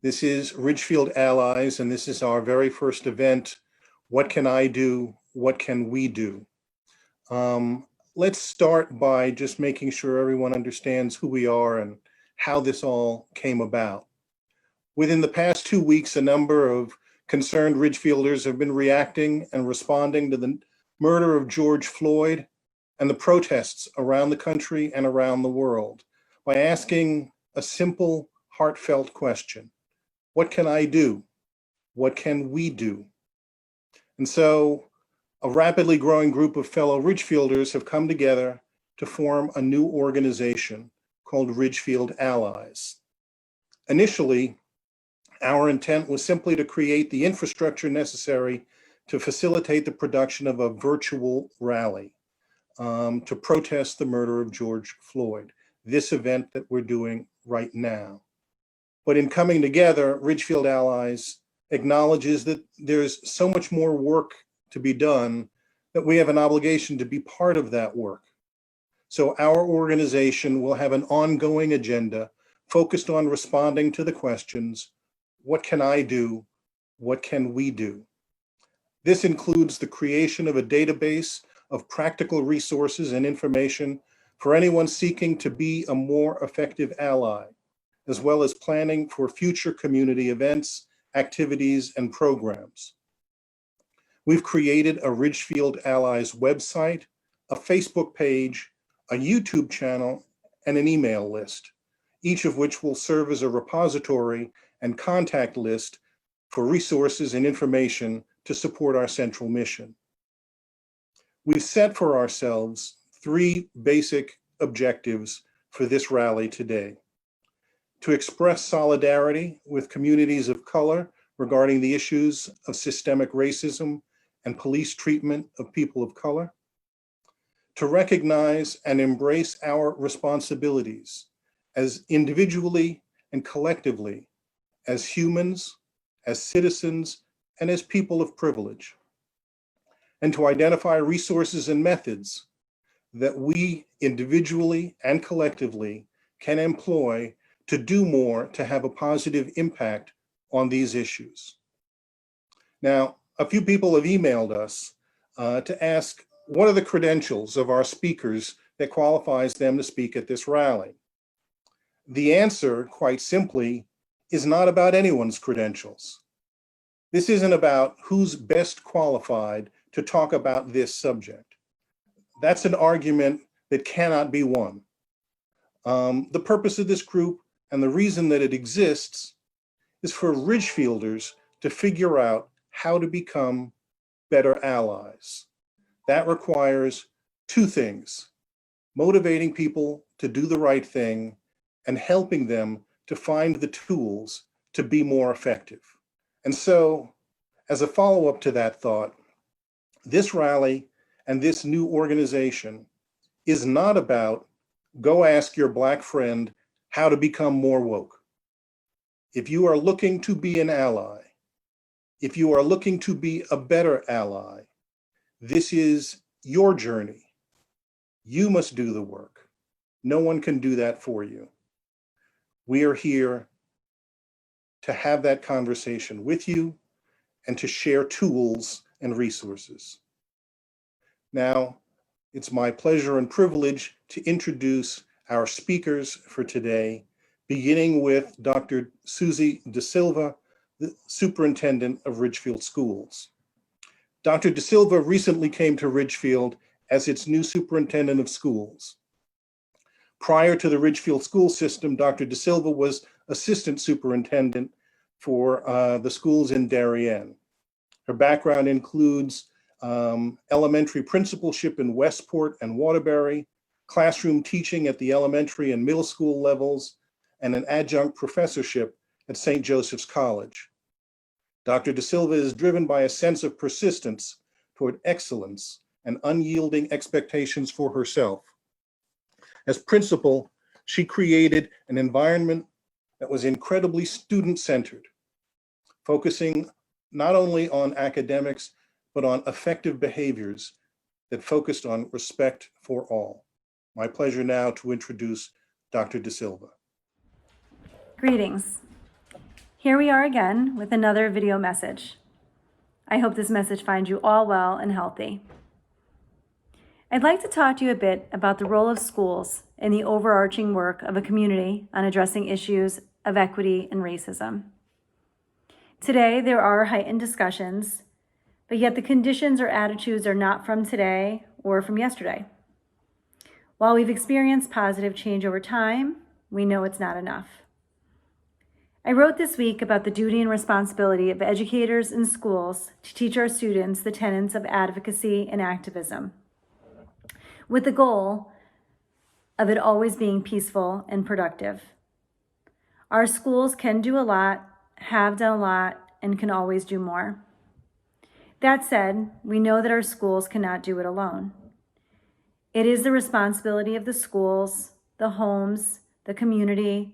This is Ridgefield Allies, and this is our very first event. What can I do? What can we do? Let's start by just making sure everyone understands who we are and how this all came about. Within the past 2 weeks, a number of concerned Ridgefielders have been reacting and responding to the murder of George Floyd and the protests around the country and around the world by asking a simple, heartfelt question. What can I do? What can we do? And so a rapidly growing group of fellow Ridgefielders have come together to form a new organization called Ridgefield Allies. Initially, our intent was simply to create the infrastructure necessary to facilitate the production of a virtual rally to protest the murder of George Floyd, this event that we're doing right now. But in coming together, Ridgefield Allies acknowledges that there's so much more work to be done that we have an obligation to be part of that work. So our organization will have an ongoing agenda focused on responding to the questions, what can I do? What can we do? This includes the creation of a database of practical resources and information for anyone seeking to be a more effective ally, as well as planning for future community events, activities, and programs. We've created a Ridgefield Allies website, a Facebook page, a YouTube channel, and an email list, each of which will serve as a repository and contact list for resources and information to support our central mission. We've set for ourselves 3 basic objectives for this rally today: to express solidarity with communities of color regarding the issues of systemic racism and police treatment of people of color, to recognize and embrace our responsibilities as individually and collectively, as humans, as citizens, and as people of privilege, and to identify resources and methods that we individually and collectively can employ to do more to have a positive impact on these issues. Now, a few people have emailed us to ask, what are the credentials of our speakers that qualifies them to speak at this rally? The answer, quite simply, is not about anyone's credentials. This isn't about who's best qualified to talk about this subject. That's an argument that cannot be won. The purpose of this group and the reason that it exists is for Ridgefielders to figure out how to become better allies. That requires 2 things: motivating people to do the right thing and helping them to find the tools to be more effective. And so, as a follow-up to that thought, this rally and this new organization is not about go ask your Black friend how to become more woke. If you are looking to be an ally, if you are looking to be a better ally, this is your journey. You must do the work. No one can do that for you. We are here to have that conversation with you and to share tools and resources. Now, it's my pleasure and privilege to introduce our speakers for today, beginning with Dr. Susie De Silva, the Superintendent of Ridgefield Schools. Dr. De Silva recently came to Ridgefield as its new Superintendent of Schools. Prior to the Ridgefield school system, Dr. De Silva was Assistant Superintendent for the schools in Darien. Her background includes elementary principalship in Westport and Waterbury, classroom teaching at the elementary and middle school levels, and an adjunct professorship at St. Joseph's College. Dr. De Silva is driven by a sense of persistence toward excellence and unyielding expectations for herself. As principal, she created an environment that was incredibly student-centered, focusing not only on academics, but on effective behaviors that focused on respect for all. My pleasure now to introduce Dr. De Silva. Greetings. Here we are again with another video message. I hope this message finds you all well and healthy. I'd like to talk to you a bit about the role of schools in the overarching work of a community on addressing issues of equity and racism. Today, there are heightened discussions, but yet the conditions or attitudes are not from today or from yesterday. While we've experienced positive change over time, we know it's not enough. I wrote this week about the duty and responsibility of educators in schools to teach our students the tenets of advocacy and activism, with the goal of it always being peaceful and productive. Our schools can do a lot, have done a lot, and can always do more. That said, we know that our schools cannot do it alone. It is the responsibility of the schools, the homes, the community,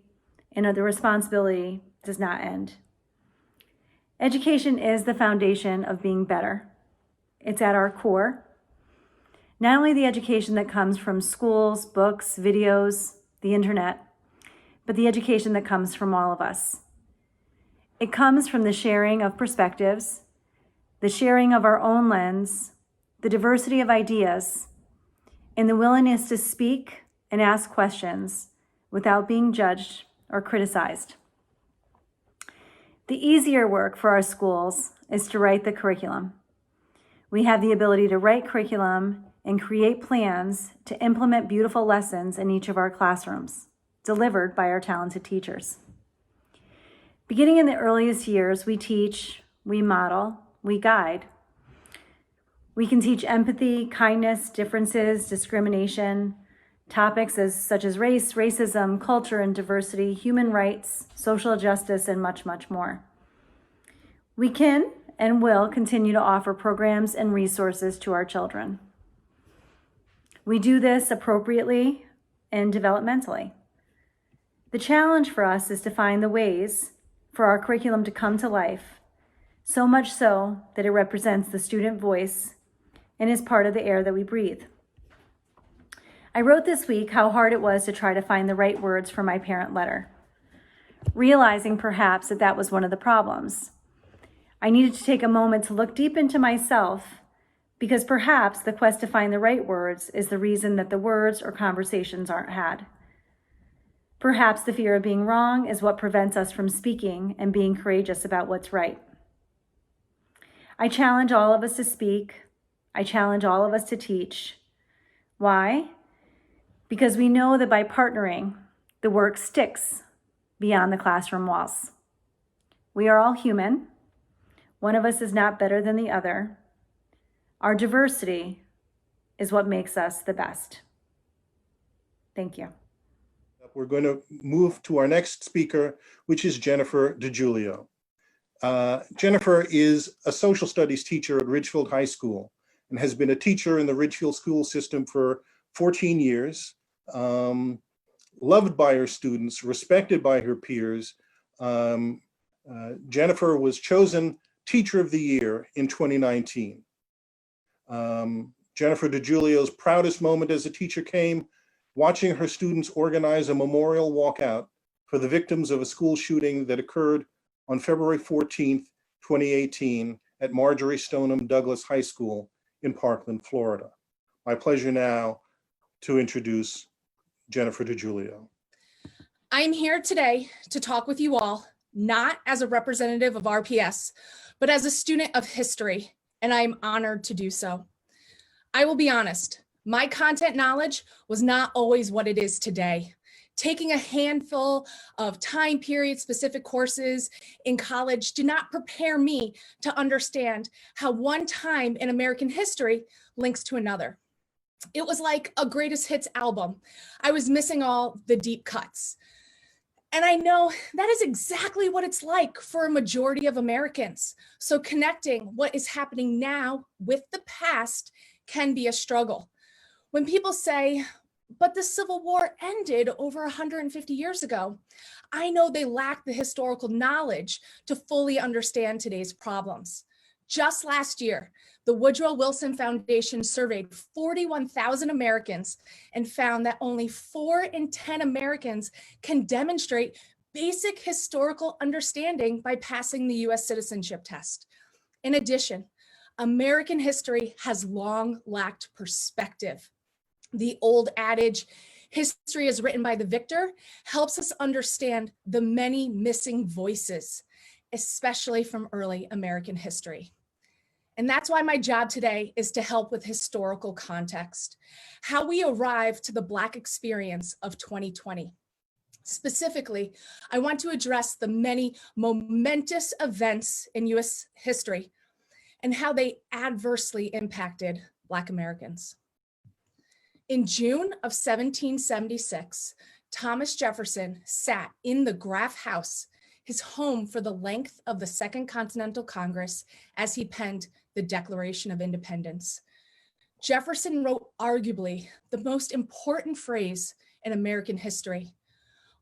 and the responsibility does not end. Education is the foundation of being better. It's at our core. Not only the education that comes from schools, books, videos, the internet, but the education that comes from all of us. It comes from the sharing of perspectives, the sharing of our own lens, the diversity of ideas, and the willingness to speak and ask questions without being judged or criticized. The easier work for our schools is to write the curriculum. We have the ability to write curriculum and create plans to implement beautiful lessons in each of our classrooms, delivered by our talented teachers. Beginning in the earliest years, we teach, we model, we guide. We can teach empathy, kindness, differences, discrimination, topics such as race, racism, culture and diversity, human rights, social justice, and much, much more. We can and will continue to offer programs and resources to our children. We do this appropriately and developmentally. The challenge for us is to find the ways for our curriculum to come to life, so much so that it represents the student voice and is part of the air that we breathe. I wrote this week how hard it was to try to find the right words for my parent letter, realizing perhaps that was one of the problems. I needed to take a moment to look deep into myself because perhaps the quest to find the right words is the reason that the words or conversations aren't had. Perhaps the fear of being wrong is what prevents us from speaking and being courageous about what's right. I challenge all of us to speak. I challenge all of us to teach. Why? Because we know that by partnering, the work sticks beyond the classroom walls. We are all human. One of us is not better than the other. Our diversity is what makes us the best. Thank you. We're going to move to our next speaker, which is Jennifer DiGiulio. Jennifer is a social studies teacher at Ridgefield High School and has been a teacher in the Ridgefield school system for 14 years. Loved by her students, respected by her peers. Jennifer was chosen Teacher of the Year in 2019. Jennifer DiGiulio's proudest moment as a teacher came watching her students organize a memorial walkout for the victims of a school shooting that occurred on February 14th, 2018 at Marjorie Stoneham Douglas High School in Parkland, Florida. My pleasure now to introduce Jennifer DiGiulio. I'm here today to talk with you all, not as a representative of RPS, but as a student of history, and I'm honored to do so. I will be honest, my content knowledge was not always what it is today. Taking a handful of time period specific courses in college did not prepare me to understand how one time in American history links to another. It was like a greatest hits album. I was missing all the deep cuts. And I know that is exactly what it's like for a majority of Americans. So connecting what is happening now with the past can be a struggle. When people say, but the Civil War ended over 150 years ago, I know they lack the historical knowledge to fully understand today's problems. Just last year, the Woodrow Wilson Foundation surveyed 41,000 Americans and found that only 4 in 10 Americans can demonstrate basic historical understanding by passing the US citizenship test. In addition, American history has long lacked perspective. The old adage, history is written by the victor, helps us understand the many missing voices, especially from early American history. And that's why my job today is to help with historical context, how we arrived to the Black experience of 2020. Specifically, I want to address the many momentous events in US history and how they adversely impacted Black Americans. In June of 1776, Thomas Jefferson sat in the Graff House, his home for the length of the Second Continental Congress, as he penned the Declaration of Independence. Jefferson wrote arguably the most important phrase in American history.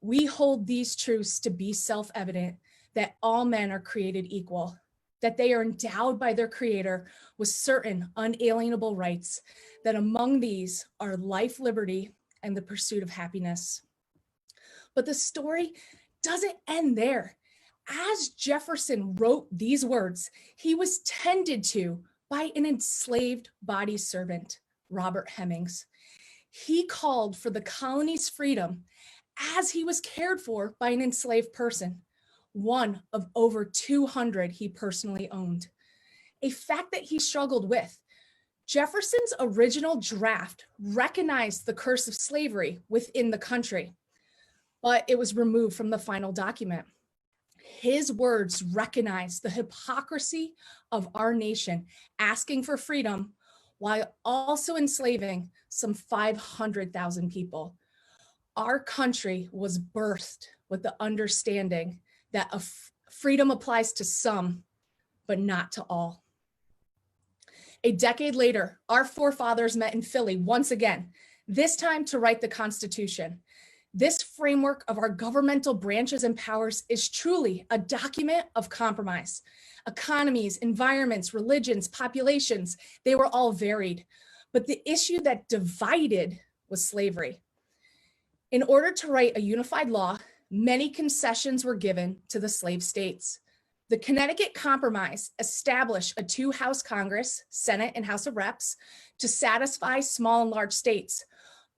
We hold these truths to be self-evident, that all men are created equal, that they are endowed by their Creator with certain unalienable rights, that among these are life, liberty, and the pursuit of happiness. But the story doesn't end there. As Jefferson wrote these words, he was tended to by an enslaved body servant, Robert Hemings. He called for the colony's freedom as he was cared for by an enslaved person, one of over 200 he personally owned, a fact that he struggled with. Jefferson's original draft recognized the curse of slavery within the country, but it was removed from the final document. His words recognized the hypocrisy of our nation asking for freedom while also enslaving some 500,000 people. Our country was birthed with the understanding that freedom applies to some, but not to all. A decade later, our forefathers met in Philly once again, this time to write the Constitution. This framework of our governmental branches and powers is truly a document of compromise. Economies, environments, religions, populations, they were all varied. But the issue that divided was slavery. In order to write a unified law, many concessions were given to the slave states. The Connecticut Compromise established a two-house Congress, Senate and House of Reps, to satisfy small and large states.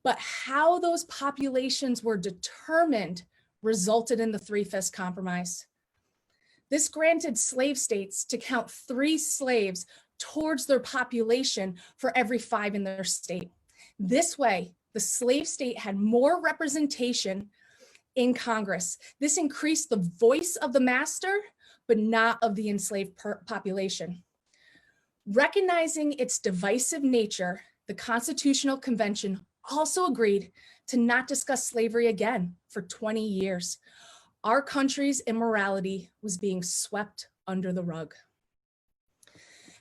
But how those populations were determined resulted in the Three-Fifths Compromise. This granted slave states to count 3 slaves towards their population for every 5 in their state. This way, the slave state had more representation in Congress. This increased the voice of the master, but not of the enslaved population. Recognizing its divisive nature, the Constitutional Convention also agreed to not discuss slavery again for 20 years. Our country's immorality was being swept under the rug.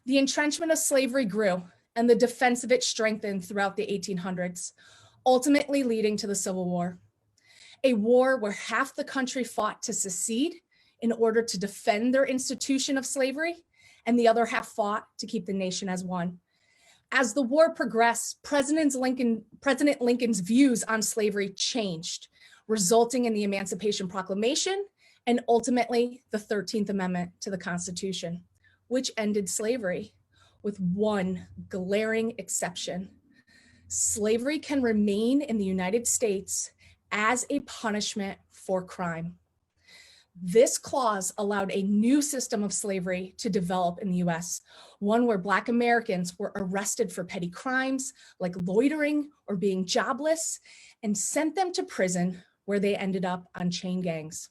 The entrenchment of slavery grew and the defense of it strengthened throughout the 1800s, ultimately leading to the Civil War. A war where half the country fought to secede in order to defend their institution of slavery, and the other half fought to keep the nation as one. As the war progressed, President Lincoln's views on slavery changed, resulting in the Emancipation Proclamation and ultimately the 13th Amendment to the Constitution, which ended slavery with one glaring exception. Slavery can remain in the United States as a punishment for crime. This clause allowed a new system of slavery to develop in the US, one where Black Americans were arrested for petty crimes like loitering or being jobless and sent them to prison where they ended up on chain gangs.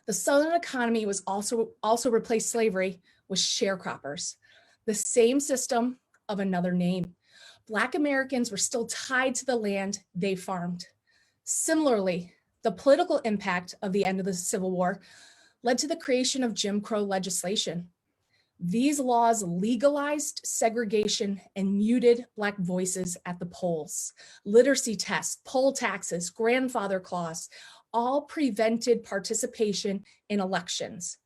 The Southern economy was also replaced slavery with sharecroppers, the same system of another name. Black Americans were still tied to the land they farmed. Similarly, the political impact of the end of the Civil War led to the creation of Jim Crow legislation. These laws legalized segregation and muted Black voices at the polls. Literacy tests, poll taxes, grandfather clause, all prevented participation in elections.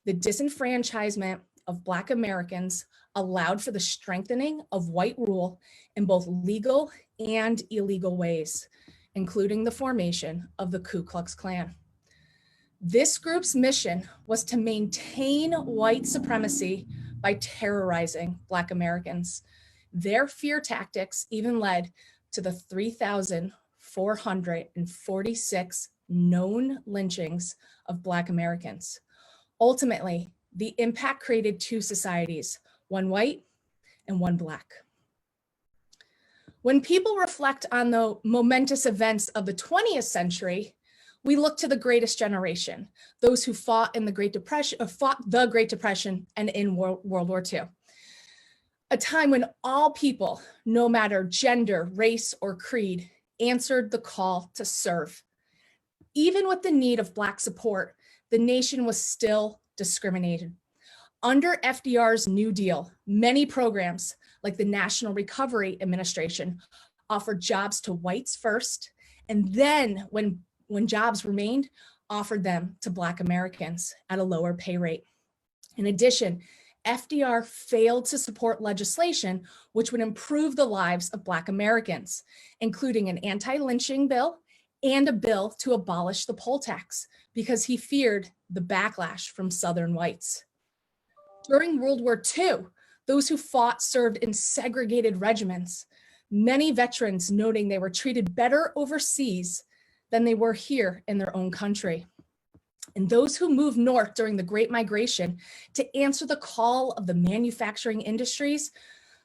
The disenfranchisement of Black Americans allowed for the strengthening of white rule in both legal and illegal ways, including the formation of the Ku Klux Klan. This group's mission was to maintain white supremacy by terrorizing Black Americans. Their fear tactics even led to the 3,446 known lynchings of Black Americans. Ultimately, the impact created two societies, one white and one Black. When people reflect on the momentous events of the 20th century, we look to the greatest generation, those who fought in the Great Depression, and in World War II. A time when all people, no matter gender, race, or creed, answered the call to serve. Even with the need of Black support, the nation was still discriminated. Under FDR's New Deal, many programs, like the National Recovery Administration, offered jobs to whites first, and then when jobs remained, offered them to Black Americans at a lower pay rate. In addition, FDR failed to support legislation which would improve the lives of Black Americans, including an anti-lynching bill and a bill to abolish the poll tax, because he feared the backlash from Southern whites. During World War II, those who fought served in segregated regiments, many veterans noting they were treated better overseas than they were here in their own country. And those who moved north during the Great Migration to answer the call of the manufacturing industries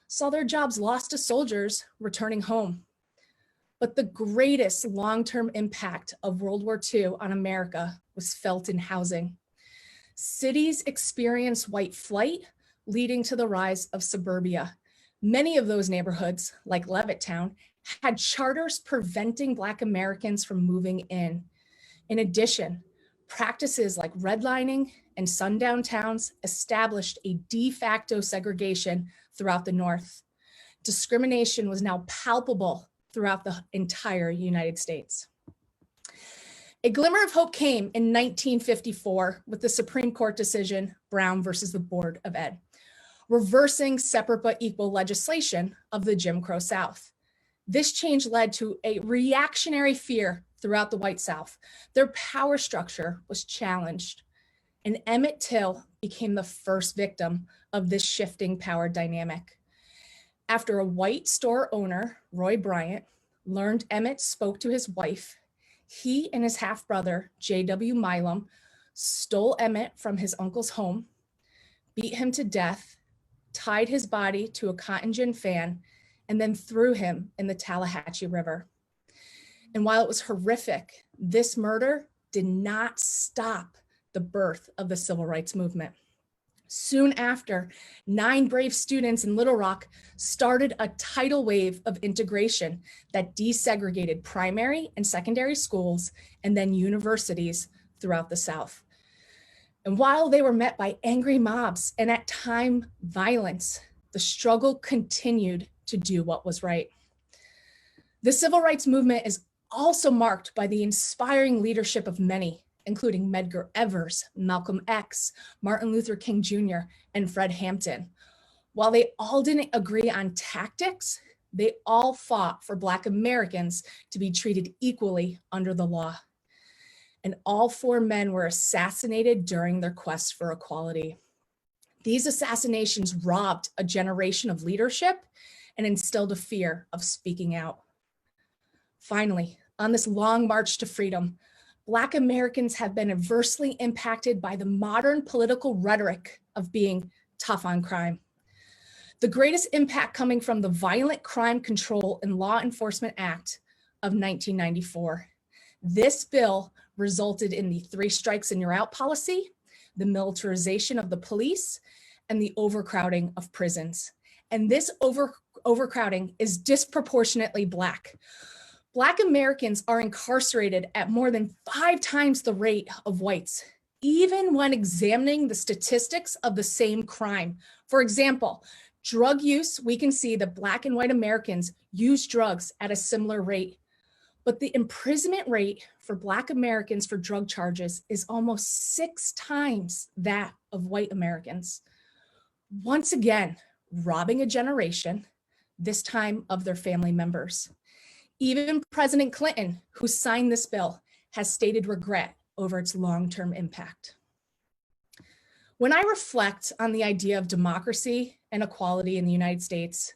saw their jobs lost to soldiers returning home. But the greatest long-term impact of World War II on America was felt in housing. Cities experienced white flight, leading to the rise of suburbia. Many of those neighborhoods, like Levittown, had charters preventing Black Americans from moving in. In addition, practices like redlining and sundown towns established a de facto segregation throughout the North. Discrimination was now palpable throughout the entire United States. A glimmer of hope came in 1954 with the Supreme Court decision, Brown versus the Board of Ed, reversing separate but equal legislation of the Jim Crow South. This change led to a reactionary fear throughout the white South. Their power structure was challenged, and Emmett Till became the first victim of this shifting power dynamic. After a white store owner, Roy Bryant, learned Emmett spoke to his wife, he and his half-brother, J.W. Milam, stole Emmett from his uncle's home, beat him to death, tied his body to a cotton gin fan, and then threw him in the Tallahatchie River. And while it was horrific, this murder did not stop the birth of the civil rights movement. Soon after, 9 brave students in Little Rock started a tidal wave of integration that desegregated primary and secondary schools and then universities throughout the South. And while they were met by angry mobs and at times violence, the struggle continued to do what was right. The civil rights movement is also marked by the inspiring leadership of many, including Medgar Evers, Malcolm X, Martin Luther King Jr., and Fred Hampton. While they all didn't agree on tactics, they all fought for Black Americans to be treated equally under the law. And all 4 men were assassinated during their quest for equality. These assassinations robbed a generation of leadership and instilled a fear of speaking out. Finally, on this long march to freedom, Black Americans have been adversely impacted by the modern political rhetoric of being tough on crime. The greatest impact coming from the Violent Crime Control and Law Enforcement Act of 1994. This bill resulted in the 3 strikes and you're out policy, the militarization of the police, and the overcrowding of prisons. And this overcrowding is disproportionately Black. Black Americans are incarcerated at more than 5 times the rate of whites, even when examining the statistics of the same crime. For example, drug use, we can see that Black and white Americans use drugs at a similar rate, but the imprisonment rate for Black Americans for drug charges is almost 6 times that of white Americans. Once again, robbing a generation, this time of their family members. Even President Clinton, who signed this bill, has stated regret over its long-term impact. When I reflect on the idea of democracy and equality in the United States,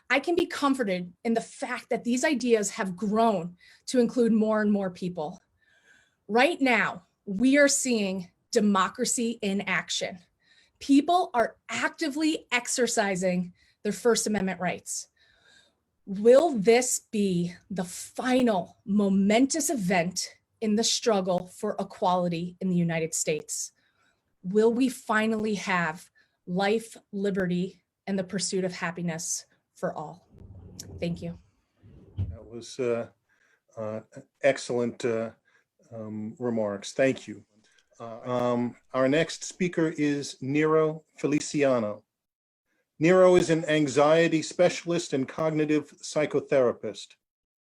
I can be comforted in the fact that these ideas have grown to include more and more people. Right now, we are seeing democracy in action. People are actively exercising their First Amendment rights. Will this be the final momentous event in the struggle for equality in the United States? Will we finally have life, liberty, and the pursuit of happiness for all? Thank you. That was excellent remarks. Thank you. Our next speaker is Niro Feliciano. Niro is an anxiety specialist and cognitive psychotherapist.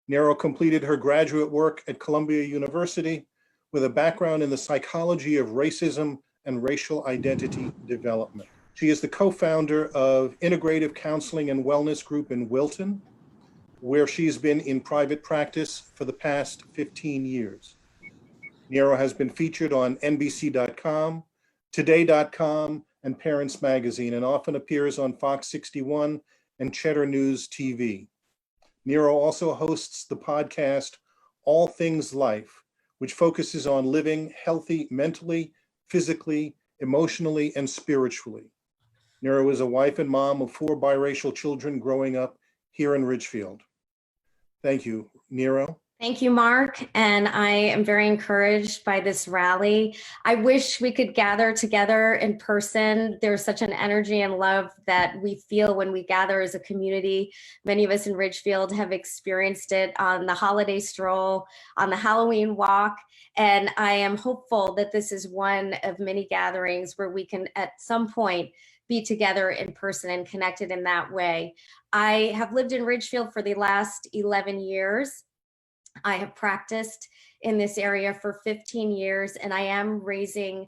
Niro completed her graduate work at Columbia University with a background in the psychology of racism and racial identity development. She is the co-founder of Integrative Counseling and Wellness Group in Wilton, where she's been in private practice for the past 15 years. Niro has been featured on NBC.com, Today.com, and Parents Magazine, and often appears on Fox 61 and Cheddar News TV. Niro also hosts the podcast All Things Life, which focuses on living healthy mentally, physically, emotionally, and spiritually. Niro is a wife and mom of 4 biracial children growing up here in Ridgefield. Thank you, Niro. Thank you, Mark. And I am very encouraged by this rally. I wish we could gather together in person. There's such an energy and love that we feel when we gather as a community. Many of us in Ridgefield have experienced it on the holiday stroll, on the Halloween walk. And I am hopeful that this is one of many gatherings where we can at some point be together in person and connected in that way. I have lived in Ridgefield for the last 11 years. I have practiced in this area for 15 years, and I am raising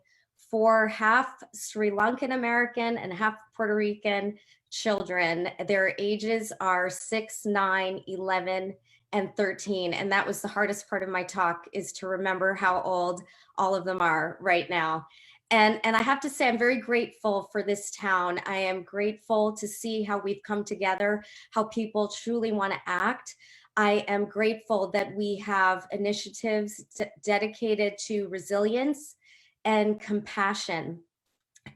4 half Sri Lankan American and half Puerto Rican children. Their ages are 6, 9, 11, and 13. And that was the hardest part of my talk, is to remember how old all of them are right now. And I have to say, I'm very grateful for this town. I am grateful to see how we've come together, how people truly want to act. I am grateful that we have initiatives dedicated to resilience and compassion.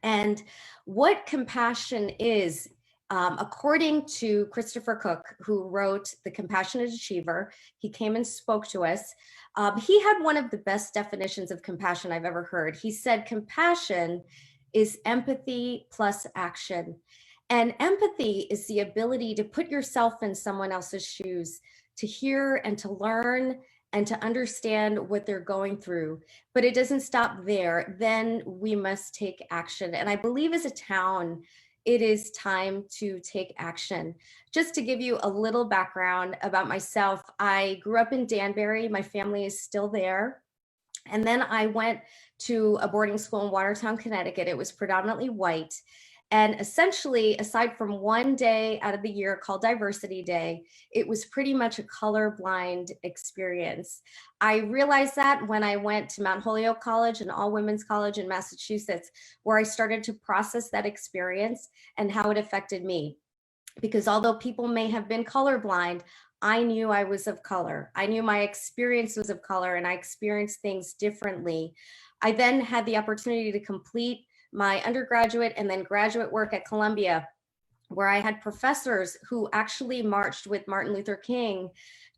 And what compassion is, according to Christopher Cook, who wrote The Compassionate Achiever, he came and spoke to us. He had one of the best definitions of compassion I've ever heard. He said, compassion is empathy plus action. And empathy is the ability to put yourself in someone else's shoes, to hear and to learn and to understand what they're going through. But it doesn't stop there. Then we must take action. And I believe as a town, it is time to take action. Just to give you a little background about myself, I grew up in Danbury. My family is still there. And then I went to a boarding school in Watertown, Connecticut. It was predominantly white. And essentially, aside from one day out of the year called Diversity Day, it was pretty much a colorblind experience. I realized that when I went to Mount Holyoke College, an all-women's college in Massachusetts, where I started to process that experience and how it affected me. Because although people may have been colorblind, I knew I was of color. I knew my experience was of color, and I experienced things differently. I then had the opportunity to complete my undergraduate and then graduate work at Columbia, where I had professors who actually marched with Martin Luther King,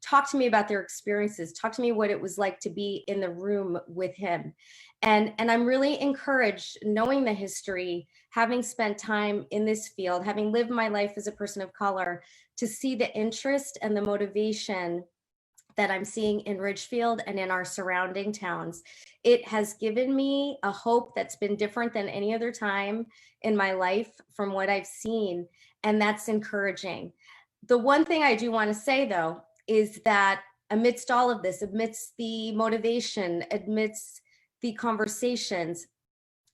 talk to me about their experiences, talk to me what it was like to be in the room with him. And I'm really encouraged, knowing the history, having spent time in this field, having lived my life as a person of color, to see the interest and the motivation that I'm seeing in Ridgefield and in our surrounding towns. It has given me a hope that's been different than any other time in my life from what I've seen, and that's encouraging. The one thing I do want to say, though, is that amidst all of this, amidst the motivation, amidst the conversations,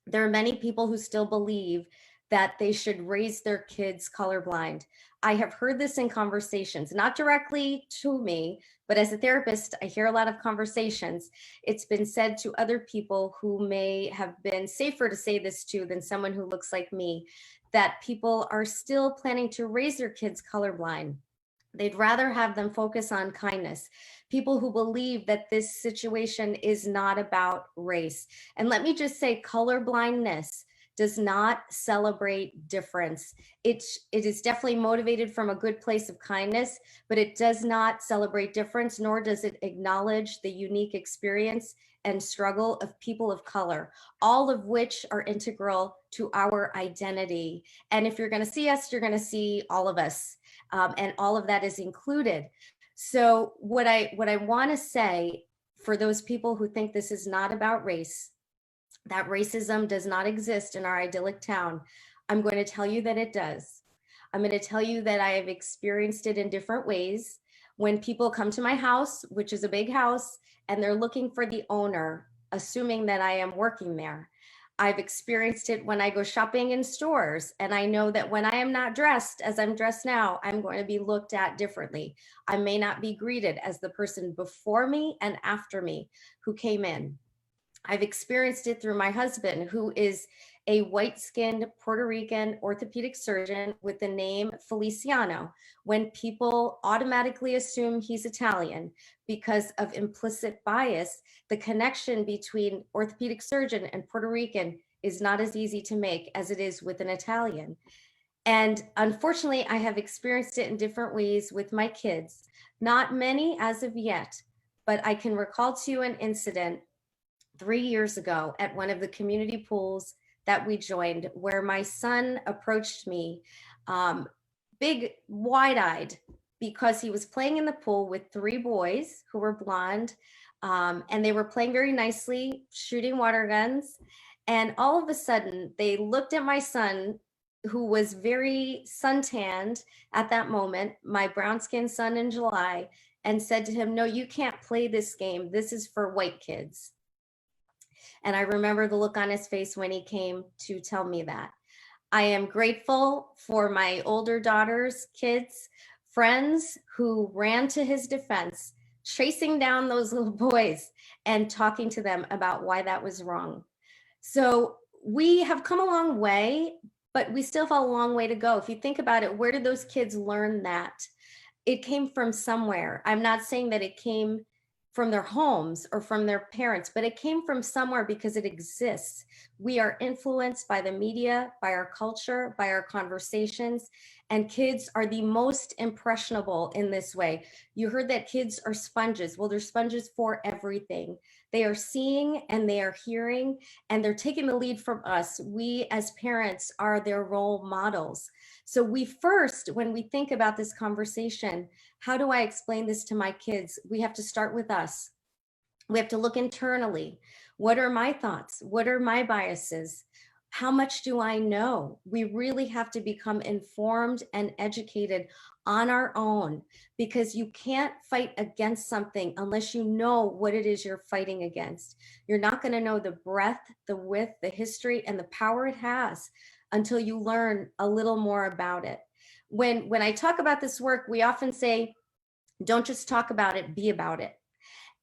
there are many people who still believe that they should raise their kids colorblind. I have heard this in conversations, not directly to me, but as a therapist, I hear a lot of conversations. It's been said to other people who may have been safer to say this to than someone who looks like me, that people are still planning to raise their kids colorblind. They'd rather have them focus on kindness. People who believe that this situation is not about race. And let me just say, colorblindness does not celebrate difference. It is definitely motivated from a good place of kindness, but it does not celebrate difference, nor does it acknowledge the unique experience and struggle of people of color, all of which are integral to our identity. And if you're going to see us, you're going to see all of us, and all of that is included. So what I want to say for those people who think this is not about race, that racism does not exist in our idyllic town, I'm going to tell you that it does. I'm going to tell you that I have experienced it in different ways. When people come to my house, which is a big house, and they're looking for the owner, assuming that I am working there. I've experienced it when I go shopping in stores, and I know that when I am not dressed as I'm dressed now, I'm going to be looked at differently. I may not be greeted as the person before me and after me who came in. I've experienced it through my husband, who is a white-skinned Puerto Rican orthopedic surgeon with the name Feliciano, when people automatically assume he's Italian because of implicit bias. The connection between orthopedic surgeon and Puerto Rican is not as easy to make as it is with an Italian. And unfortunately, I have experienced it in different ways with my kids. Not many as of yet, but I can recall to you an incident 3 years ago at one of the community pools that we joined, where my son approached me, big, wide-eyed, because he was playing in the pool with 3 boys who were blonde, and they were playing very nicely, shooting water guns. And all of a sudden, they looked at my son, who was very suntanned at that moment, my brown-skinned son in July, and said to him, "No, you can't play this game. This is for white kids." And I remember the look on his face when he came to tell me that. I am grateful for my older daughter's kids, friends who ran to his defense, chasing down those little boys and talking to them about why that was wrong. So we have come a long way, but we still have a long way to go. If you think about it, where did those kids learn that? It came from somewhere. I'm not saying that it came from their homes or from their parents, but it came from somewhere because it exists. We are influenced by the media, by our culture, by our conversations, and kids are the most impressionable in this way. You heard that kids are sponges. Well, they're sponges for everything. They are seeing and they are hearing, and they're taking the lead from us. We as parents are their role models. So we first, when we think about this conversation, how do I explain this to my kids? We have to start with us. We have to look internally. What are my thoughts? What are my biases? How much do I know? We really have to become informed and educated on our own, because you can't fight against something unless you know what it is you're fighting against. You're not going to know the breadth, the width, the history, and the power it has until you learn a little more about it. When I talk about this work, we often say, don't just talk about it, be about it.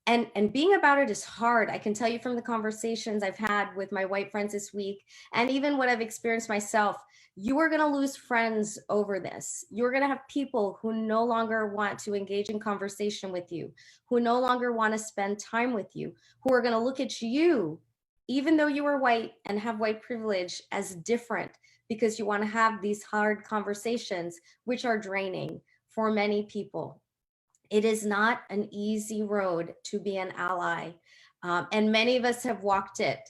And being about it is hard. I can tell you from the conversations I've had with my white friends this week, and even what I've experienced myself, you are going to lose friends over this. You're going to have people who no longer want to engage in conversation with you, who no longer want to spend time with you, who are going to look at you, even though you are white and have white privilege, as different, because you want to have these hard conversations, which are draining for many people. It is not an easy road to be an ally, and many of us have walked it,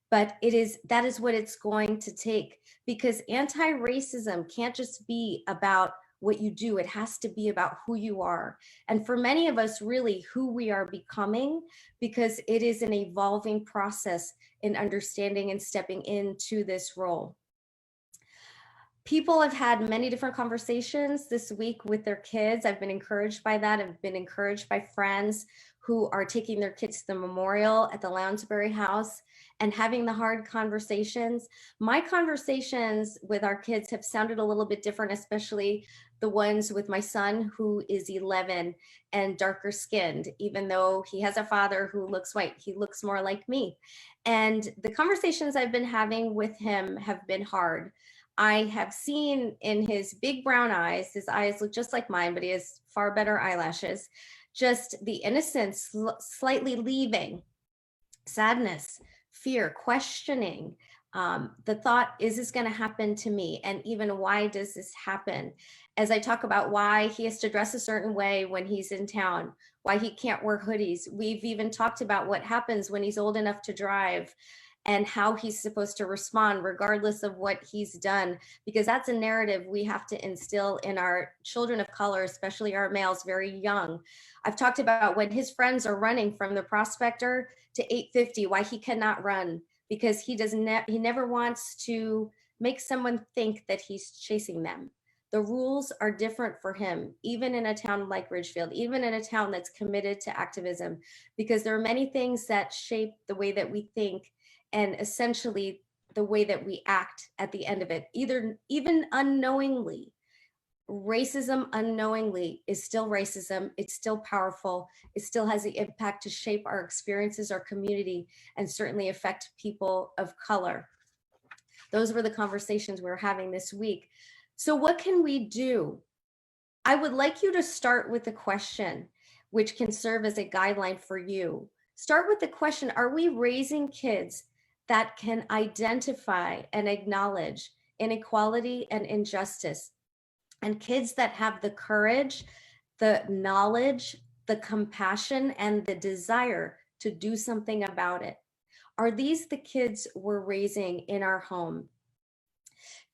but that is what it's going to take, because anti-racism can't just be about what you do. It has to be about who you are, and for many of us, really who we are becoming, because it is an evolving process in understanding and stepping into this role. People have had many different conversations this week with their kids. I've been encouraged by that. I've been encouraged by friends who are taking their kids to the memorial at the Lounsbury House and having the hard conversations. My conversations with our kids have sounded a little bit different, especially the ones with my son, who is 11 and darker skinned. Even though he has a father who looks white, he looks more like me. And the conversations I've been having with him have been hard. I have seen in his big brown eyes, his eyes look just like mine, but he has far better eyelashes, just the innocence slightly leaving, sadness, fear, questioning, the thought, is this going to happen to me? And even, why does this happen? As I talk about why he has to dress a certain way when he's in town, why he can't wear hoodies. We've even talked about what happens when he's old enough to drive and how he's supposed to respond regardless of what he's done, because that's a narrative we have to instill in our children of color, especially our males, very young. I've talked about when his friends are running from the Prospector to 850, why he cannot run, because he never wants to make someone think that he's chasing them. The rules are different for him, even in a town like Ridgefield, even in a town that's committed to activism, because there are many things that shape the way that we think and essentially the way that we act at the end of it, even unknowingly. Racism unknowingly is still racism. It's still powerful. It still has the impact to shape our experiences, our community, and certainly affect people of color. Those were the conversations we were having this week. So what can we do? I would like you to start with a question, which can serve as a guideline for you. Start with the question, are we raising kids that can identify and acknowledge inequality and injustice? And kids that have the courage, the knowledge, the compassion, and the desire to do something about it. Are these the kids we're raising in our home?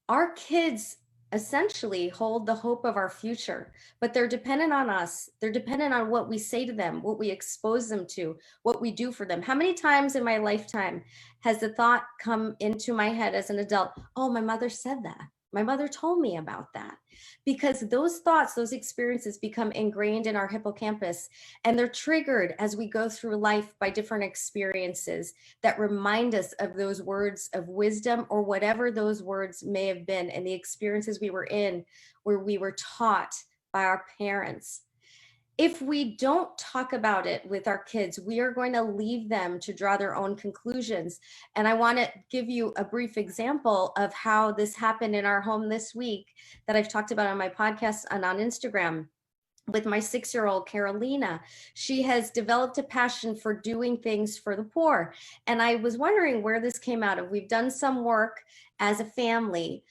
Our kids essentially hold the hope of our future, but they're dependent on us. They're dependent on what we say to them, what we expose them to, what we do for them. How many times in my lifetime has the thought come into my head as an adult, oh, my mother said that. My mother told me about that. Because those thoughts, those experiences become ingrained in our hippocampus, and they're triggered as we go through life by different experiences that remind us of those words of wisdom or whatever those words may have been, and the experiences we were in where we were taught by our parents. If we don't talk about it with our kids, we are going to leave them to draw their own conclusions. And I want to give you a brief example of how this happened in our home this week that I've talked about on my podcast and on Instagram with my 6-year-old Carolina. She has developed a passion for doing things for the poor. And I was wondering where this came out of. We've done some work as a family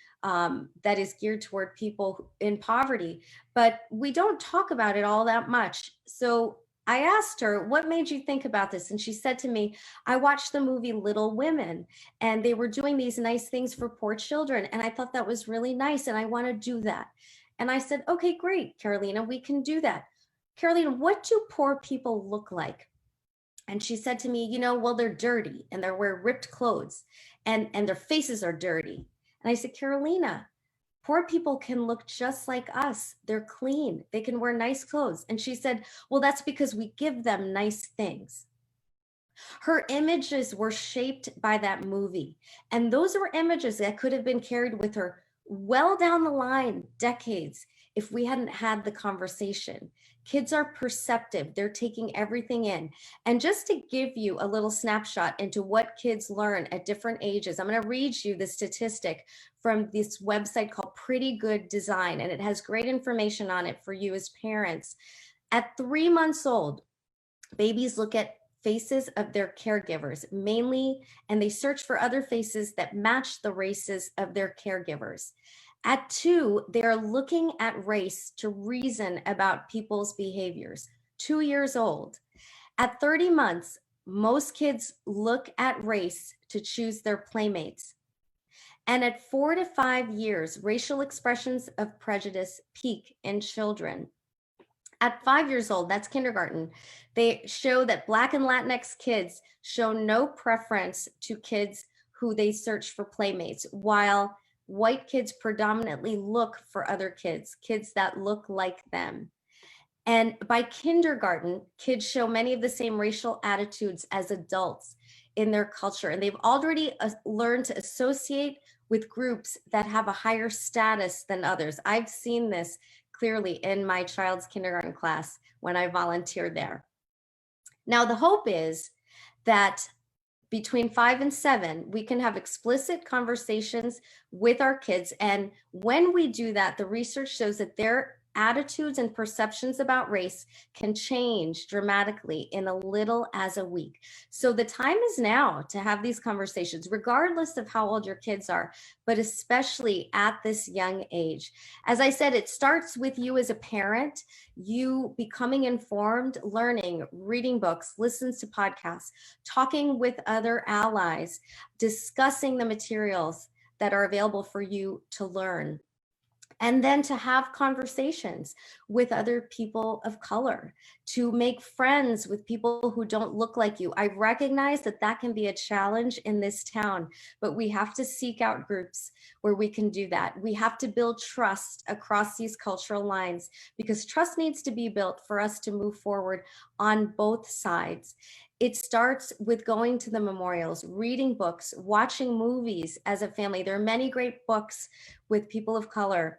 that is geared toward people in poverty, but we don't talk about it all that much. So I asked her, what made you think about this? And she said to me, I watched the movie Little Women, and they were doing these nice things for poor children. And I thought that was really nice, and I want to do that. And I said, okay, great, Carolina, we can do that. Carolina, what do poor people look like? And she said to me, well, they're dirty and they wear ripped clothes and their faces are dirty. And I said, Carolina, poor people can look just like us. They're clean. They can wear nice clothes. And she said, well, that's because we give them nice things. Her images were shaped by that movie. And those were images that could have been carried with her well down the line, decades, if we hadn't had the conversation. Kids are perceptive. They're taking everything in. And just to give you a little snapshot into what kids learn at different ages, I'm going to read you the statistic from this website called Pretty Good Design, and it has great information on it for you as parents. At 3 months old, babies look at faces of their caregivers mainly, and they search for other faces that match the races of their caregivers. At 2, they are looking at race to reason about people's behaviors. 2 years old. At 30 months, most kids look at race to choose their playmates. And at 4 to 5 years, racial expressions of prejudice peak in children. At 5 years old, that's kindergarten, they show that Black and Latinx kids show no preference to kids who they search for playmates, while white kids predominantly look for other kids, kids that look like them. And by kindergarten, kids show many of the same racial attitudes as adults in their culture. And they've already learned to associate with groups that have a higher status than others. I've seen this clearly in my child's kindergarten class when I volunteered there. Now, the hope is that between 5 and 7, we can have explicit conversations with our kids. And when we do that, the research shows that their attitudes and perceptions about race can change dramatically in as little as a week. So the time is now to have these conversations, regardless of how old your kids are, but especially at this young age. As I said, it starts with you as a parent, you becoming informed, learning, reading books, listens to podcasts, talking with other allies, discussing the materials that are available for you to learn. And then to have conversations with other people of color, to make friends with people who don't look like you. I recognize that that can be a challenge in this town, but we have to seek out groups where we can do that. We have to build trust across these cultural lines, because trust needs to be built for us to move forward on both sides. It starts with going to the memorials, reading books, watching movies as a family. There are many great books with people of color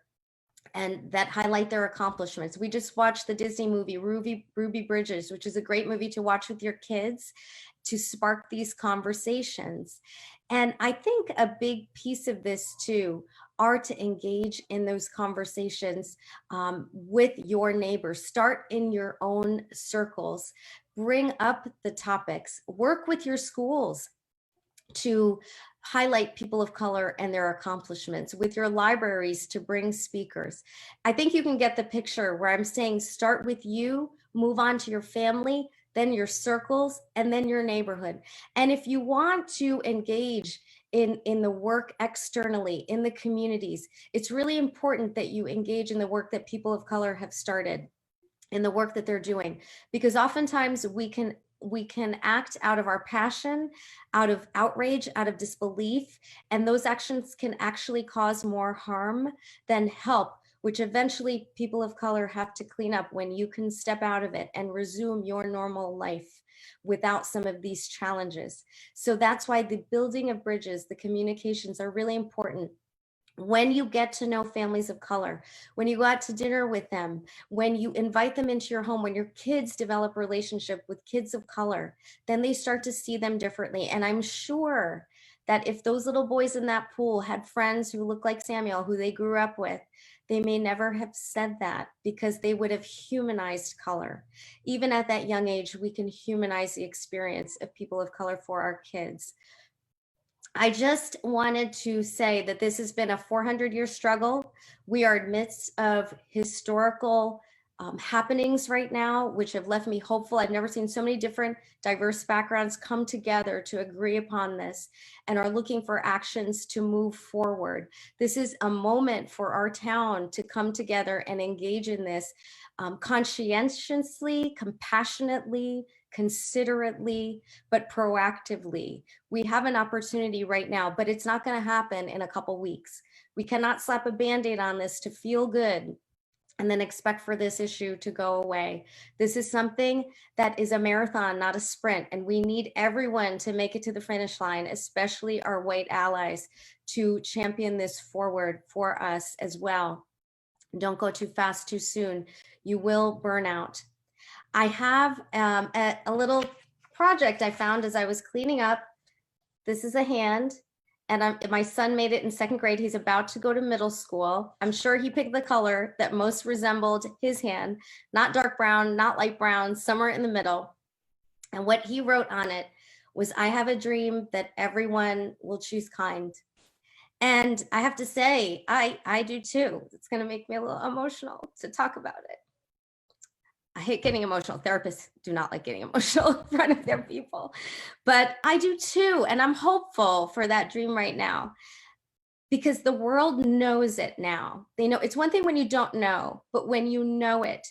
and that highlight their accomplishments. We just watched the Disney movie, Ruby Bridges, which is a great movie to watch with your kids to spark these conversations. And I think a big piece of this too are to engage in those conversations with your neighbors. Start in your own circles, bring up the topics, work with your schools to highlight people of color and their accomplishments, with your libraries to bring speakers. I think you can get the picture where I'm saying start with you, move on to your family, then your circles, and then your neighborhood. And if you want to engage in the work externally, in the communities, it's really important that you engage in the work that people of color have started, in the work that they're doing, because oftentimes we can act out of our passion, out of outrage, out of disbelief, and those actions can actually cause more harm than help, which eventually people of color have to clean up when you can step out of it and resume your normal life without some of these challenges. So that's why the building of bridges, the communications are really important. When you get to know families of color, when you go out to dinner with them, when you invite them into your home, when your kids develop a relationship with kids of color, then they start to see them differently. And I'm sure that if those little boys in that pool had friends who look like Samuel, who they grew up with, they may never have said that because they would have humanized color. Even at that young age, we can humanize the experience of people of color for our kids. I just wanted to say that this has been a 400-year struggle. We are in midst of historical happenings right now, which have left me hopeful. I've never seen so many different diverse backgrounds come together to agree upon this and are looking for actions to move forward. This is a moment for our town to come together and engage in this conscientiously, compassionately, considerately, but proactively. We have an opportunity right now, but it's not going to happen in a couple weeks. We cannot slap a Band-Aid on this to feel good and then expect for this issue to go away. This is something that is a marathon, not a sprint, and we need everyone to make it to the finish line, especially our white allies, to champion this forward for us as well. Don't go too fast too soon. You will burn out. I have a little project I found as I was cleaning up. This is a hand, and my son made it in 2nd grade. He's about to go to middle school. I'm sure he picked the color that most resembled his hand, not dark brown, not light brown, somewhere in the middle. And what he wrote on it was, "I have a dream that everyone will choose kind." And I have to say, I do too. It's gonna make me a little emotional to talk about it. I hate getting emotional. Therapists do not like getting emotional in front of their people, but I do too. And I'm hopeful for that dream right now because the world knows it now. They know. It's one thing when you don't know, but when you know it,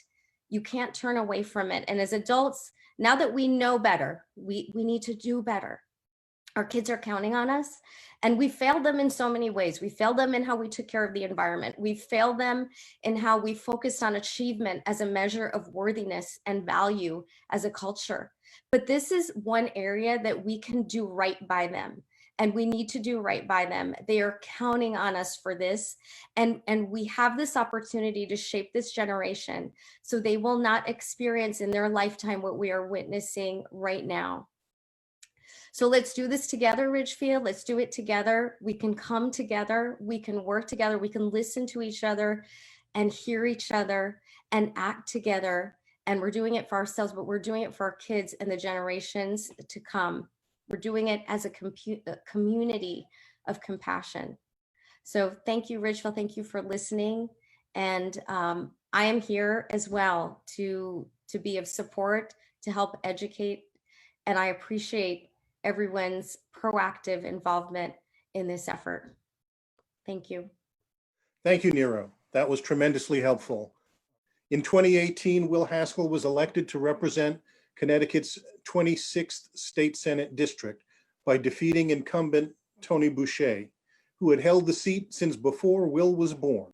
you can't turn away from it. And as adults, now that we know better, we need to do better. Our kids are counting on us, and we failed them in so many ways. We failed them in how we took care of the environment. We failed them in how we focused on achievement as a measure of worthiness and value as a culture. But this is one area that we can do right by them, and we need to do right by them. They are counting on us for this, and we have this opportunity to shape this generation so they will not experience in their lifetime what we are witnessing right now. So let's do this together, Ridgefield. Let's do it together. We can come together. We can work together. We can listen to each other and hear each other and act together. And we're doing it for ourselves, but we're doing it for our kids and the generations to come. We're doing it as a community of compassion. So thank you, Ridgefield. Thank you for listening. And I am here as well to be of support, to help educate. And I appreciate everyone's proactive involvement in this effort. Thank you. Thank you, Niro. That was tremendously helpful. In 2018, Will Haskell was elected to represent Connecticut's 26th State Senate District by defeating incumbent Tony Boucher, who had held the seat since before Will was born.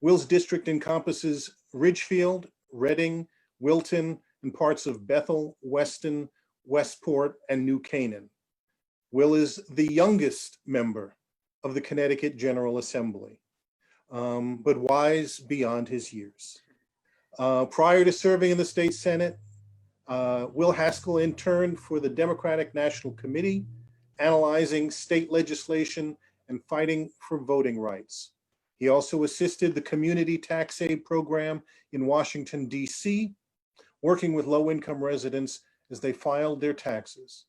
Will's district encompasses Ridgefield, Reading, Wilton, and parts of Bethel, Weston, Westport, and New Canaan. Will is the youngest member of the Connecticut General Assembly, but wise beyond his years. Prior to serving in the state Senate, Will Haskell interned for the Democratic National Committee, analyzing state legislation and fighting for voting rights. He also assisted the Community Tax Aid Program in Washington, D.C., working with low-income residents as they filed their taxes.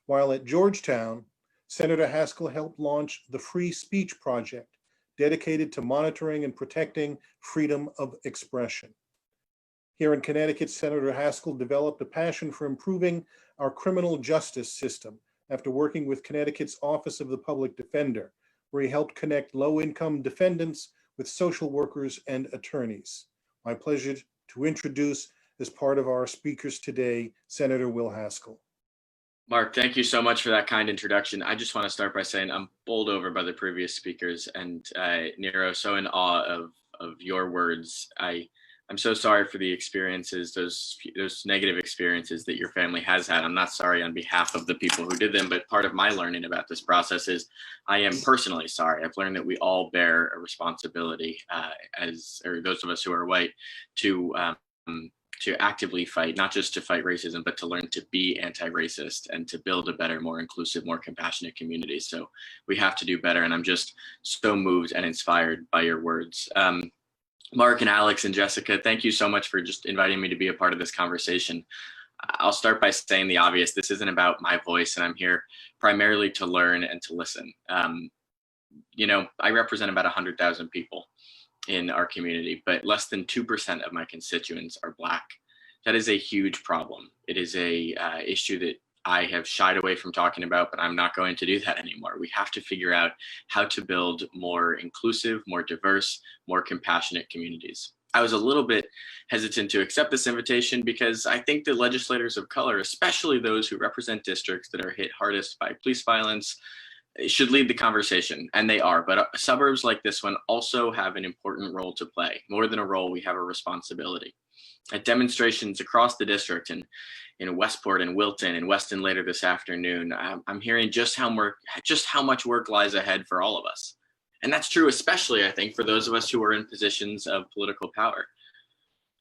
While at Georgetown, Senator Haskell helped launch the Free Speech Project, dedicated to monitoring and protecting freedom of expression. Here in Connecticut, Senator Haskell developed a passion for improving our criminal justice system after working with Connecticut's Office of the Public Defender, where he helped connect low-income defendants with social workers and attorneys. My pleasure to introduce, as part of our speakers today, Senator Will Haskell. Mark, thank you so much for that kind introduction. I just want to start by saying I'm bowled over by the previous speakers, and Niro, so in awe of your words. I'm so sorry for the experiences, those negative experiences that your family has had. I'm not sorry on behalf of the people who did them, but part of my learning about this process is I am personally sorry. I've learned that we all bear a responsibility or those of us who are white, to actively fight, not just to fight racism, but to learn to be anti-racist and to build a better, more inclusive, more compassionate community. So we have to do better. And I'm just so moved and inspired by your words. Mark and Alex and Jessica, thank you so much for just inviting me to be a part of this conversation. I'll start by saying the obvious. This isn't about my voice, and I'm here primarily to learn and to listen. I represent about 100,000 people in our community, but less than 2% of my constituents are Black. That is a huge problem. It is a issue that I have shied away from talking about, but I'm not going to do that anymore. We have to figure out how to build more inclusive, more diverse, more compassionate communities. I was a little bit hesitant to accept this invitation because I think the legislators of color, especially those who represent districts that are hit hardest by police violence, should lead the conversation, and they are. But suburbs like this one also have an important role to play. More than a role, we have a responsibility. At demonstrations across the district and in Westport and Wilton and Weston later this afternoon, I'm hearing just how much work lies ahead for all of us. And that's true, especially, I think, for those of us who are in positions of political power.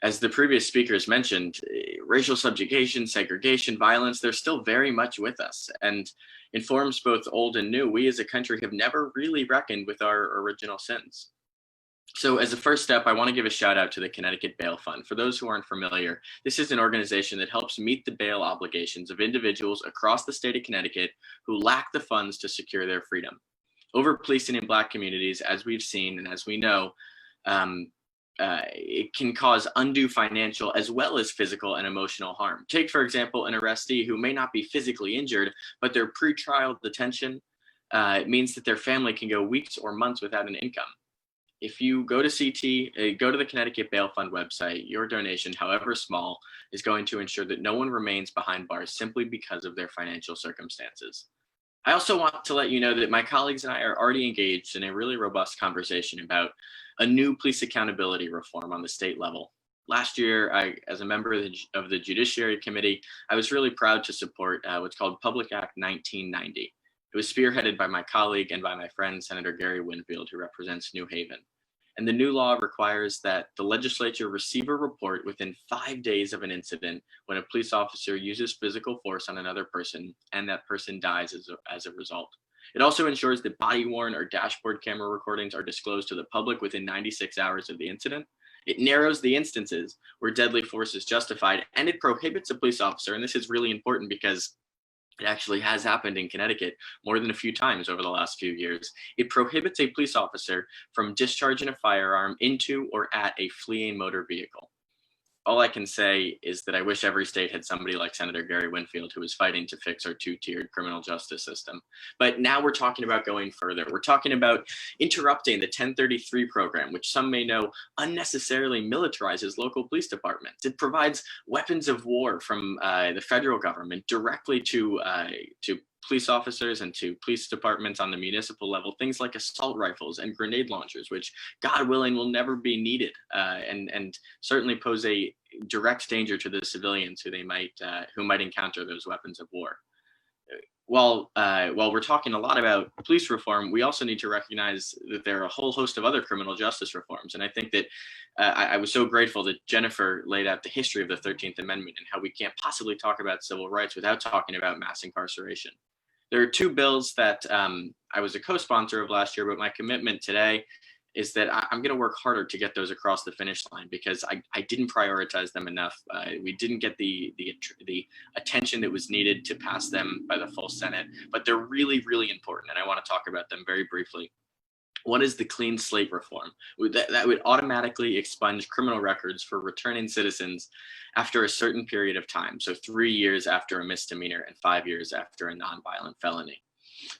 As the previous speakers mentioned, racial subjugation, segregation, violence, they're still very much with us. And in forms both old and new, we as a country have never really reckoned with our original sins. So as a first step, I want to give a shout out to the Connecticut Bail Fund. For those who aren't familiar, this is an organization that helps meet the bail obligations of individuals across the state of Connecticut who lack the funds to secure their freedom. Over-policing in Black communities, as we've seen and as we know, it can cause undue financial as well as physical and emotional harm. Take, for example, an arrestee who may not be physically injured, but their pretrial detention means that their family can go weeks or months without an income. If you go to CT, go to the Connecticut Bail Fund website, your donation, however small, is going to ensure that no one remains behind bars simply because of their financial circumstances. I also want to let you know that my colleagues and I are already engaged in a really robust conversation about a new police accountability reform on the state level. Last year, as a member of the Judiciary Committee, I was really proud to support what's called Public Act 1990. It was spearheaded by my colleague and by my friend, Senator Gary Winfield, who represents New Haven. And the new law requires that the legislature receive a report within 5 days of an incident when a police officer uses physical force on another person and that person dies as a result. It also ensures that body-worn or dashboard camera recordings are disclosed to the public within 96 hours of the incident. It narrows the instances where deadly force is justified, and it prohibits a police officer, and this is really important because it actually has happened in Connecticut more than a few times over the last few years. It prohibits a police officer from discharging a firearm into or at a fleeing motor vehicle. All I can say is that I wish every state had somebody like Senator Gary Winfield, who is fighting to fix our two-tiered criminal justice system. But now we're talking about going further. We're talking about interrupting the 1033 program, which some may know unnecessarily militarizes local police departments. It provides weapons of war from the federal government directly to police officers and to police departments on the municipal level, things like assault rifles and grenade launchers, which God willing will never be needed and certainly pose a direct danger to the civilians who might encounter those weapons of war. While we're talking a lot about police reform, we also need to recognize that there are a whole host of other criminal justice reforms. And I think that I was so grateful that Jennifer laid out the history of the 13th Amendment and how we can't possibly talk about civil rights without talking about mass incarceration. There are two bills that I was a co-sponsor of last year, but my commitment today is that I'm going to work harder to get those across the finish line because I didn't prioritize them enough. We didn't get the attention that was needed to pass them by the full Senate, but they're really, really important, and I want to talk about them very briefly. One is the clean slate reform that would automatically expunge criminal records for returning citizens after a certain period of time. So 3 years after a misdemeanor and 5 years after a nonviolent felony.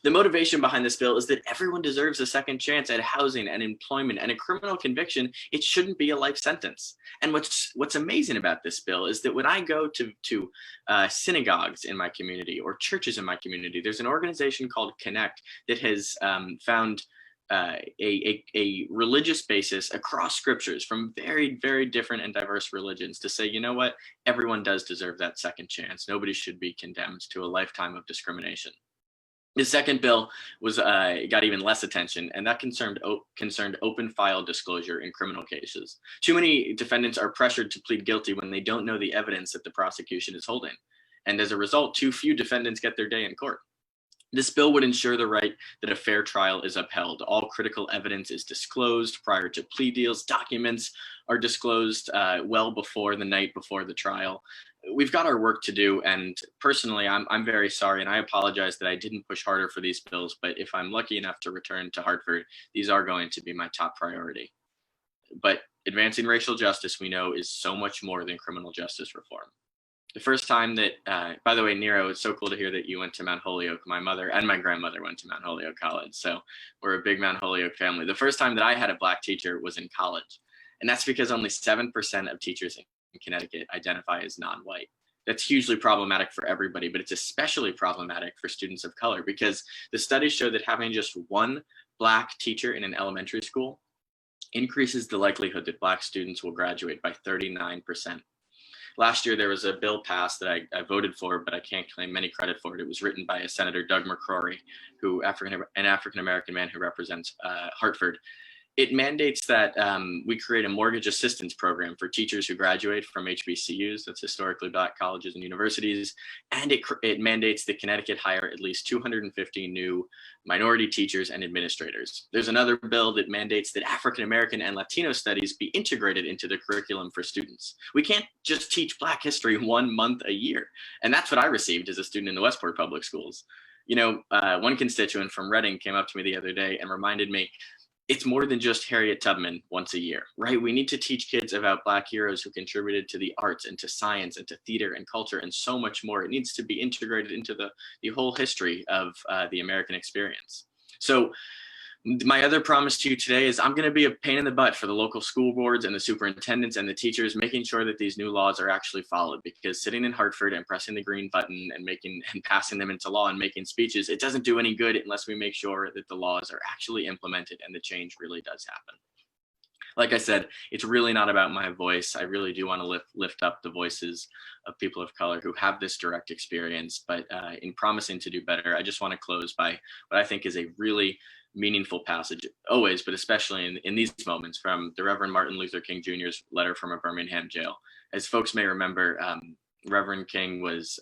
The motivation behind this bill is that everyone deserves a second chance at housing and employment, and a criminal conviction, it shouldn't be a life sentence. And what's amazing about this bill is that when I go to synagogues in my community or churches in my community, there's an organization called Connect that has found a religious basis across scriptures from very, very different and diverse religions to say, you know what, everyone does deserve that second chance. Nobody should be condemned to a lifetime of discrimination. The second bill was got even less attention, and that concerned open file disclosure in criminal cases. Too many defendants are pressured to plead guilty when they don't know the evidence that the prosecution is holding. And as a result, too few defendants get their day in court. This bill would ensure the right that a fair trial is upheld. All critical evidence is disclosed prior to plea deals. Documents are disclosed well before the night before the trial. We've got our work to do, and personally, I'm very sorry, and I apologize that I didn't push harder for these bills, but if I'm lucky enough to return to Hartford, these are going to be my top priority. But advancing racial justice, we know, is so much more than criminal justice reform. The first time that, by the way, Niro, it's so cool to hear that you went to Mount Holyoke. My mother and my grandmother went to Mount Holyoke College, so we're a big Mount Holyoke family. The first time that I had a Black teacher was in college, and that's because only 7% of teachers in Connecticut identify as non-white. That's hugely problematic for everybody, but it's especially problematic for students of color because the studies show that having just one Black teacher in an elementary school increases the likelihood that Black students will graduate by 39%. Last year, there was a bill passed that I voted for, but I can't claim any credit for it. It was written by a Senator Doug McCrory, an African-American man who represents Hartford. It mandates that we create a mortgage assistance program for teachers who graduate from HBCUs, that's historically Black colleges and universities, and it mandates that Connecticut hire at least 250 new minority teachers and administrators. There's another bill that mandates that African American and Latino studies be integrated into the curriculum for students. We can't just teach Black history 1 month a year, and that's what I received as a student in the Westport Public Schools. You know, one constituent from Reading came up to me the other day and reminded me, it's more than just Harriet Tubman once a year, right? We need to teach kids about Black heroes who contributed to the arts and to science and to theater and culture and so much more. It needs to be integrated into the whole history of the American experience. So My other promise to you today is I'm going to be a pain in the butt for the local school boards and the superintendents and the teachers, making sure that these new laws are actually followed, because sitting in Hartford and pressing the green button and passing them into law and making speeches, it doesn't do any good unless we make sure that the laws are actually implemented and the change really does happen. Like I said, it's really not about my voice. I really do want to lift up the voices of people of color who have this direct experience. But in promising to do better, I just want to close by what I think is a really meaningful passage, always, but especially in these moments, from the Reverend Martin Luther King Jr.'s letter from a Birmingham jail. As folks may remember, Reverend King was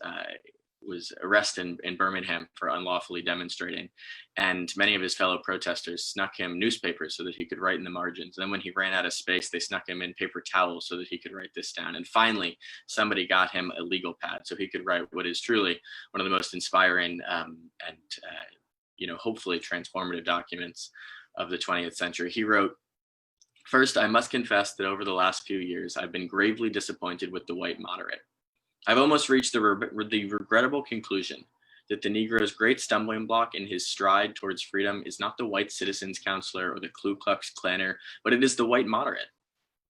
arrested in Birmingham for unlawfully demonstrating, and many of his fellow protesters snuck him newspapers so that he could write in the margins. And then when he ran out of space, they snuck him in paper towels so that he could write this down. And finally, somebody got him a legal pad so he could write what is truly one of the most inspiring and hopefully transformative documents of the 20th century. He wrote, "First, I must confess that over the last few years, I've been gravely disappointed with the white moderate. I've almost reached the regrettable conclusion that the Negro's great stumbling block in his stride towards freedom is not the white citizens counselor or the Ku Klux Klanner, but it is the white moderate,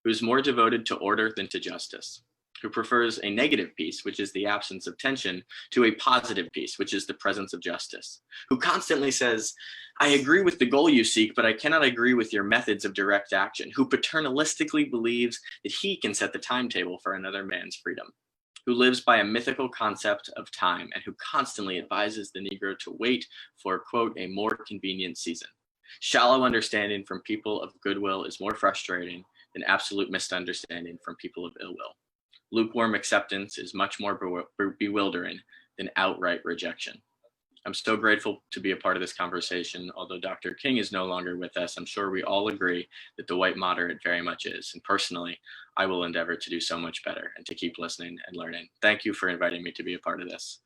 who is more devoted to order than to justice, who prefers a negative peace, which is the absence of tension, to a positive peace, which is the presence of justice, who constantly says, I agree with the goal you seek, but I cannot agree with your methods of direct action, who paternalistically believes that he can set the timetable for another man's freedom, who lives by a mythical concept of time, and who constantly advises the Negro to wait for, quote, a more convenient season. Shallow understanding from people of goodwill is more frustrating than absolute misunderstanding from people of ill will. Lukewarm acceptance is much more bewildering than outright rejection." I'm so grateful to be a part of this conversation. Although Dr. King is no longer with us, I'm sure we all agree that the white moderate very much is. And personally, I will endeavor to do so much better and to keep listening and learning. Thank you for inviting me to be a part of this.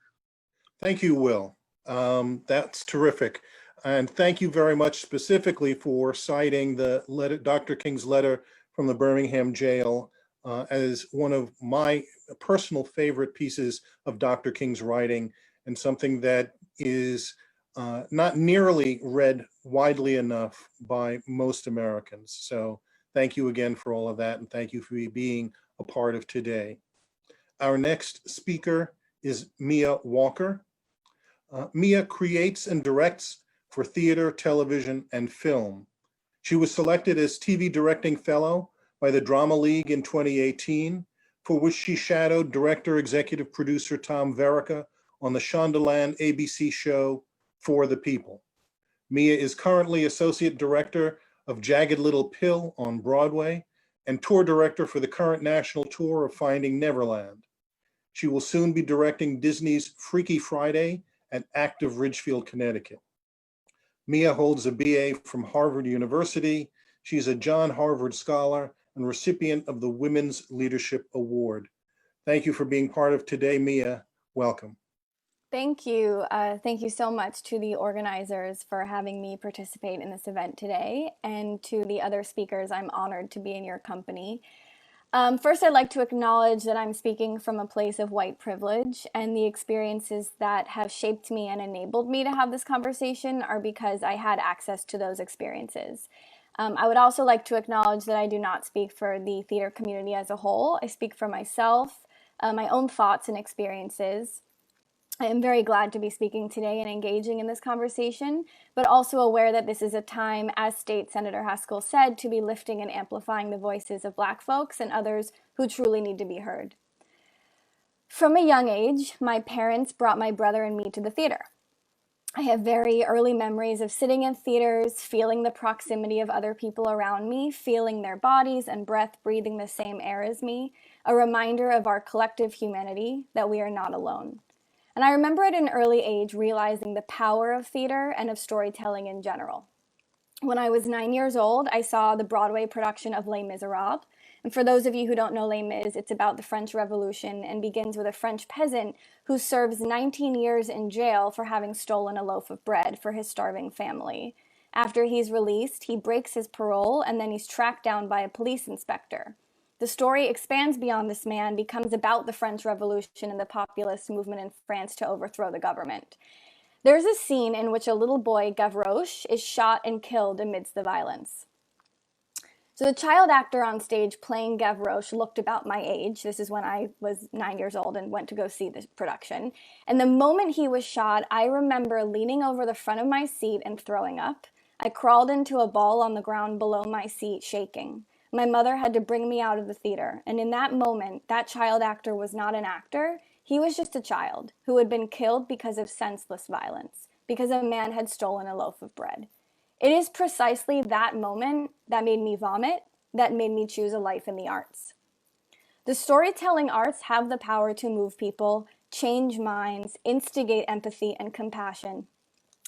Thank you, Will. That's terrific. And thank you very much specifically for citing the letter, Dr. King's letter from the Birmingham jail, as one of my personal favorite pieces of Dr. King's writing, and something that is not nearly read widely enough by most Americans. So thank you again for all of that, and thank you for being a part of today. Our next speaker is Mia Walker. Mia creates and directs for theater, television, and film. She was selected as TV Directing Fellow by the Drama League in 2018, for which she shadowed director, executive producer Tom Verica on the Shondaland ABC show For the People. Mia is currently Associate Director of Jagged Little Pill on Broadway and Tour Director for the current national tour of Finding Neverland. She will soon be directing Disney's Freaky Friday at Active Ridgefield, Connecticut. Mia holds a BA from Harvard University. She's a John Harvard Scholar and recipient of the Women's Leadership Award. Thank you for being part of today, Mia. Welcome. Thank you. Thank you so much to the organizers for having me participate in this event today, and to the other speakers. I'm honored to be in your company. First, I'd like to acknowledge that I'm speaking from a place of white privilege, and the experiences that have shaped me and enabled me to have this conversation are because I had access to those experiences. I would also like to acknowledge that I do not speak for the theater community as a whole. I speak for myself, my own thoughts and experiences. I am very glad to be speaking today and engaging in this conversation, but also aware that this is a time, as State Senator Haskell said, to be lifting and amplifying the voices of Black folks and others who truly need to be heard. From a young age, my parents brought my brother and me to the theater. I have very early memories of sitting in theaters, feeling the proximity of other people around me, feeling their bodies and breath breathing the same air as me, a reminder of our collective humanity, that we are not alone. And I remember at an early age realizing the power of theater and of storytelling in general. When I was 9 years old, I saw the Broadway production of Les Miserables. And for those of you who don't know Les Mis, it's about the French Revolution and begins with a French peasant who serves 19 years in jail for having stolen a loaf of bread for his starving family. After he's released, he breaks his parole, and then he's tracked down by a police inspector. The story expands beyond this man, becomes about the French Revolution and the populist movement in France to overthrow the government. There's a scene in which a little boy, Gavroche, is shot and killed amidst the violence. So the child actor on stage playing Gavroche looked about my age. This is when I was 9 years old and went to go see this production. And the moment he was shot, I remember leaning over the front of my seat and throwing up. I crawled into a ball on the ground below my seat, shaking. My mother had to bring me out of the theater. And in that moment, that child actor was not an actor. He was just a child who had been killed because of senseless violence, because a man had stolen a loaf of bread. It is precisely that moment that made me vomit, that made me choose a life in the arts. The storytelling arts have the power to move people, change minds, instigate empathy and compassion.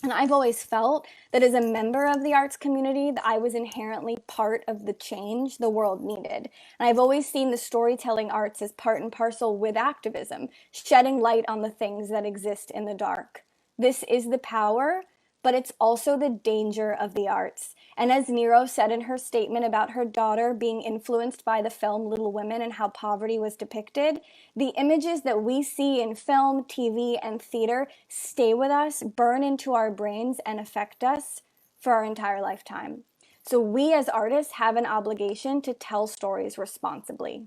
And I've always felt that as a member of the arts community, that I was inherently part of the change the world needed. And I've always seen the storytelling arts as part and parcel with activism, shedding light on the things that exist in the dark. This is the power, but it's also the danger of the arts. And as Niro said in her statement about her daughter being influenced by the film Little Women and how poverty was depicted, the images that we see in film, TV, and theater stay with us, burn into our brains, and affect us for our entire lifetime. So we as artists have an obligation to tell stories responsibly.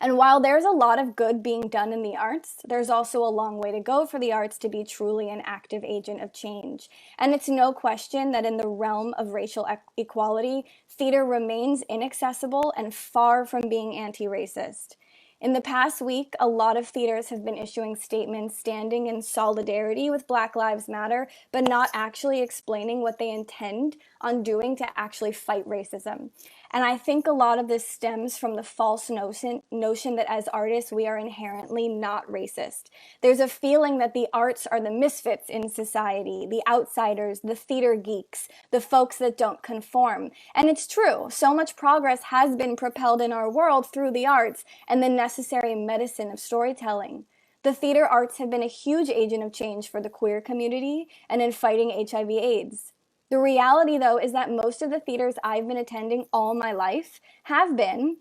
And while there's a lot of good being done in the arts, there's also a long way to go for the arts to be truly an active agent of change. And it's no question that in the realm of racial equality, theater remains inaccessible and far from being anti-racist. In the past week, a lot of theaters have been issuing statements standing in solidarity with Black Lives Matter, but not actually explaining what they intend on doing to actually fight racism. And I think a lot of this stems from the false notion that as artists, we are inherently not racist. There's a feeling that the arts are the misfits in society, the outsiders, the theater geeks, the folks that don't conform. And it's true, so much progress has been propelled in our world through the arts and the necessary medicine of storytelling. The theater arts have been a huge agent of change for the queer community and in fighting HIV/AIDS. The reality, though, is that most of the theaters I've been attending all my life have been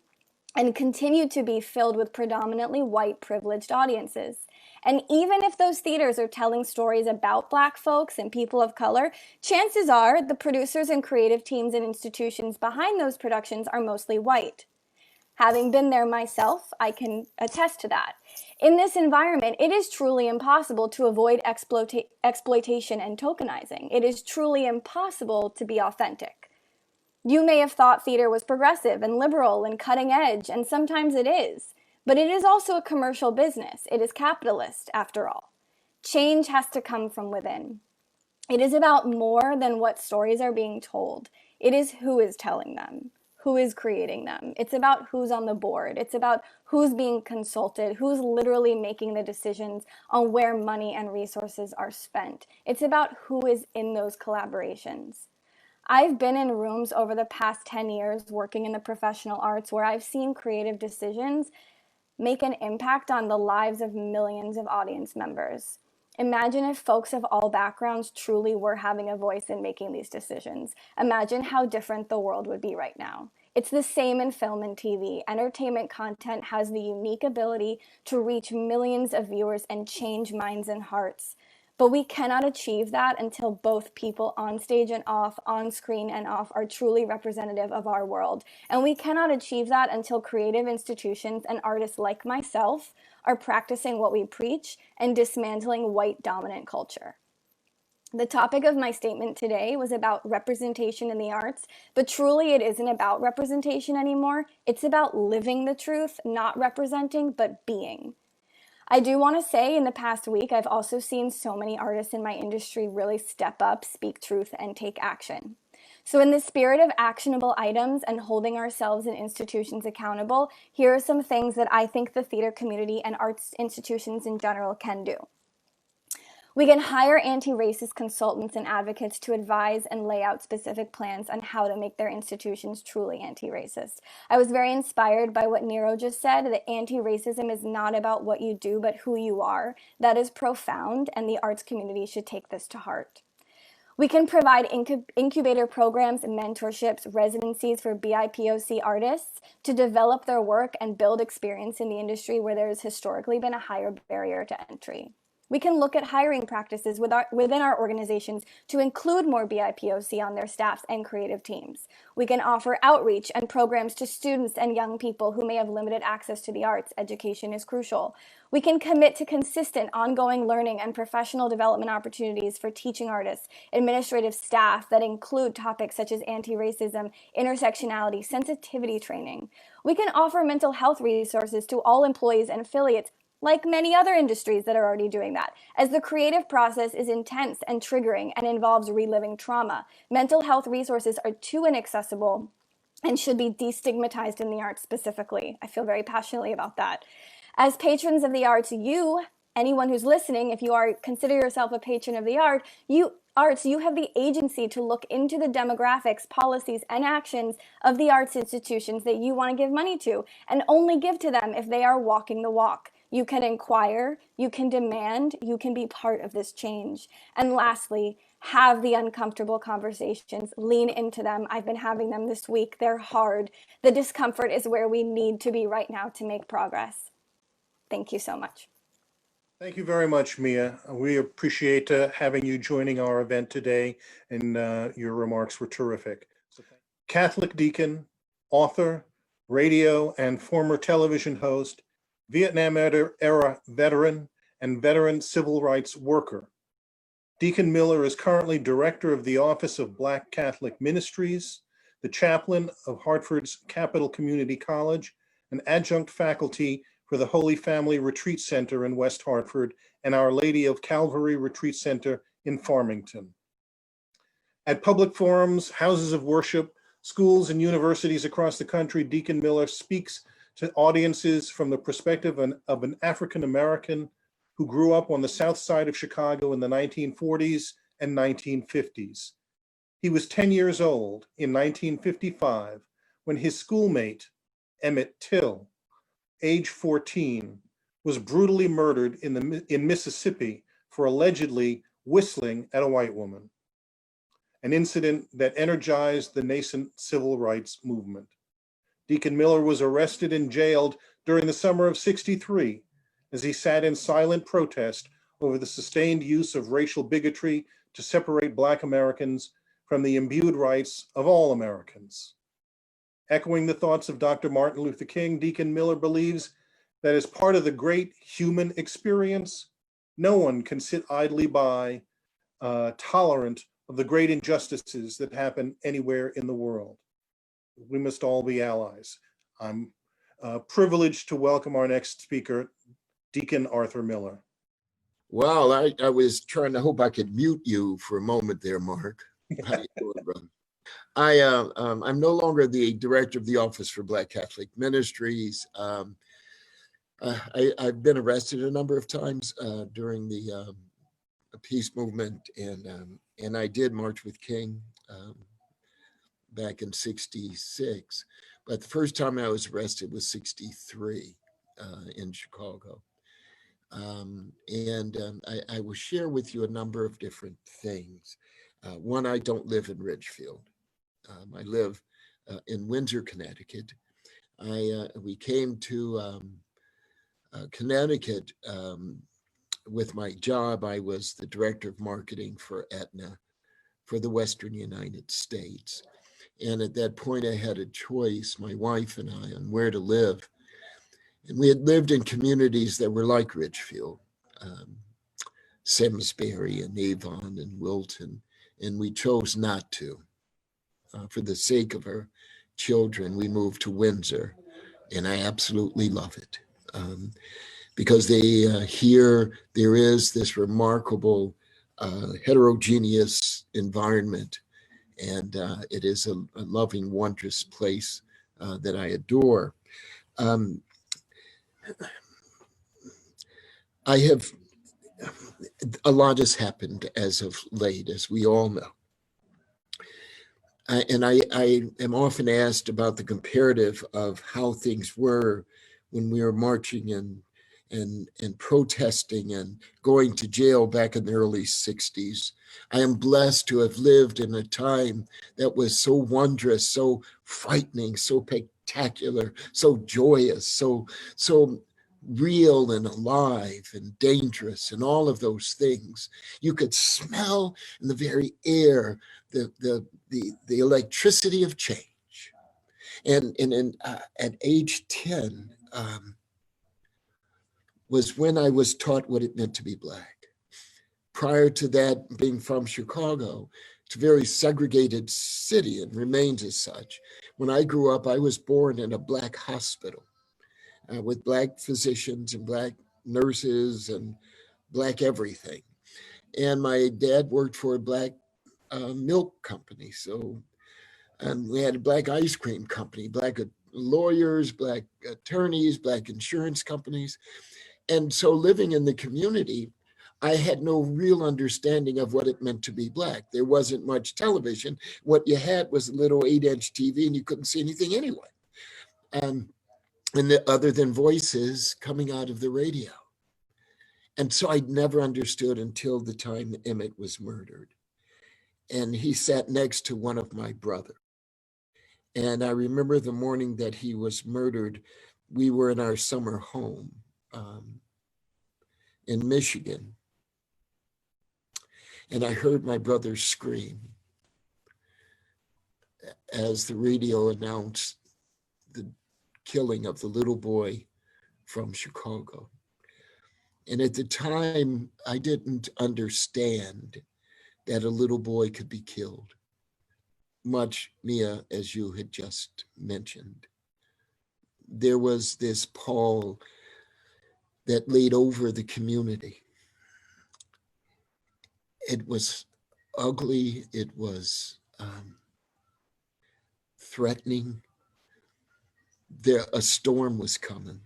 and continue to be filled with predominantly white privileged audiences. And even if those theaters are telling stories about Black folks and people of color, chances are the producers and creative teams and institutions behind those productions are mostly white. Having been there myself, I can attest to that. In this environment, it is truly impossible to avoid exploitation and tokenizing. It is truly impossible to be authentic. You may have thought theater was progressive and liberal and cutting edge, and sometimes it is. But it is also a commercial business. It is capitalist, after all. Change has to come from within. It is about more than what stories are being told. It is who is telling them. Who is creating them. It's about who's on the board. It's about who's being consulted, who's literally making the decisions on where money and resources are spent. It's about who is in those collaborations. I've been in rooms over the past 10 years working in the professional arts where I've seen creative decisions make an impact on the lives of millions of audience members. Imagine if folks of all backgrounds truly were having a voice in making these decisions. Imagine how different the world would be right now. It's the same in film and TV. Entertainment content has the unique ability to reach millions of viewers and change minds and hearts. But we cannot achieve that until both people on stage and off, on screen and off, are truly representative of our world. And we cannot achieve that until creative institutions and artists like myself are practicing what we preach and dismantling white dominant culture. The topic of my statement today was about representation in the arts, but truly it isn't about representation anymore. It's about living the truth, not representing, but being. I do want to say in the past week, I've also seen so many artists in my industry really step up, speak truth, and take action. So in the spirit of actionable items and holding ourselves and institutions accountable, here are some things that I think the theater community and arts institutions in general can do. We can hire anti-racist consultants and advocates to advise and lay out specific plans on how to make their institutions truly anti-racist. I was very inspired by what Niro just said, that anti-racism is not about what you do, but who you are. That is profound, and the arts community should take this to heart. We can provide incubator programs and mentorships, residencies for BIPOC artists to develop their work and build experience in the industry where there has historically been a higher barrier to entry. We can look at hiring practices within our organizations to include more BIPOC on their staffs and creative teams. We can offer outreach and programs to students and young people who may have limited access to the arts. Education is crucial. We can commit to consistent ongoing learning and professional development opportunities for teaching artists, administrative staff that include topics such as anti-racism, intersectionality, sensitivity training. We can offer mental health resources to all employees and affiliates, like many other industries that are already doing that, as the creative process is intense and triggering and involves reliving trauma. Mental health resources are too inaccessible and should be destigmatized in the arts specifically. I feel very passionately about that. As patrons of the arts, anyone who's listening, if you consider yourself a patron of the arts, you have the agency to look into the demographics, policies, and actions of the arts institutions that you want to give money to, and only give to them if they are walking the walk. You can inquire, you can demand, you can be part of this change. And lastly, have the uncomfortable conversations, lean into them. I've been having them this week. They're hard. The discomfort is where we need to be right now to make progress. Thank you so much. Thank you very much, Mia. We appreciate having you joining our event today, and your remarks were terrific. Catholic deacon, author, radio and former television host, Vietnam era veteran, and veteran civil rights worker. Deacon Miller is currently director of the Office of Black Catholic Ministries, the chaplain of Hartford's Capital Community College, and adjunct faculty for the Holy Family Retreat Center in West Hartford and Our Lady of Calvary Retreat Center in Farmington. At public forums, houses of worship, schools, and universities across the country, Deacon Miller speaks to audiences from the perspective of an African American who grew up on the South Side of Chicago in the 1940s and 1950s. He was 10 years old in 1955 when his schoolmate, Emmett Till, age 14, was brutally murdered in Mississippi for allegedly whistling at a white woman, an incident that energized the nascent civil rights movement. Deacon Miller was arrested and jailed during the summer of '63 as he sat in silent protest over the sustained use of racial bigotry to separate Black Americans from the imbued rights of all Americans. Echoing the thoughts of Dr. Martin Luther King, Deacon Miller believes that as part of the great human experience, no one can sit idly by, tolerant of the great injustices that happen anywhere in the world. We must all be allies. I'm privileged to welcome our next speaker, Deacon Arthur Miller. Well, I was trying to hope I could mute you for a moment there, Mark. How you doing, brother? I'm no longer the director of the Office for Black Catholic Ministries. I've been arrested a number of times during the peace movement, and I did march with King back in '66. But the first time I was arrested was '63 in Chicago. I will share with you a number of different things. One, I don't live in Ridgefield. I live in Windsor, Connecticut. We came to Connecticut with my job. I was the director of marketing for Aetna for the Western United States. And at that point, I had a choice, my wife and I, on where to live. And we had lived in communities that were like Ridgefield, Simsbury and Avon and Wilton, and we chose not to. For the sake of our children, we moved to Windsor, and I absolutely love it. Because here there is this remarkable heterogeneous environment, and it is a loving, wondrous place that I adore. A lot has happened as of late, as we all know. And I am often asked about the comparative of how things were when we were marching and protesting and going to jail back in the early '60s. I am blessed to have lived in a time that was so wondrous, so frightening, so spectacular, so joyous, so real and alive and dangerous and all of those things. You could smell in the very air the electricity of change. And at age 10 was when I was taught what it meant to be Black. Prior to that, being from Chicago, it's a very segregated city and remains as such. When I grew up, I was born in a Black hospital with Black physicians and Black nurses and Black everything. And my dad worked for a Black milk company. So, and we had a Black ice cream company, Black lawyers, Black attorneys, Black insurance companies. And so living in the community, I had no real understanding of what it meant to be Black. There wasn't much television. What you had was a little 8-inch TV and you couldn't see anything anyway. Other than voices coming out of the radio. And so I'd never understood until the time Emmett was murdered. And he sat next to one of my brothers. And I remember the morning that he was murdered, we were in our summer home in Michigan. And I heard my brother scream as the radio announced the killing of the little boy from Chicago. And at the time, I didn't understand that a little boy could be killed. Much, Mia, as you had just mentioned. There was this pall that laid over the community. It was ugly, it was threatening. A storm was coming,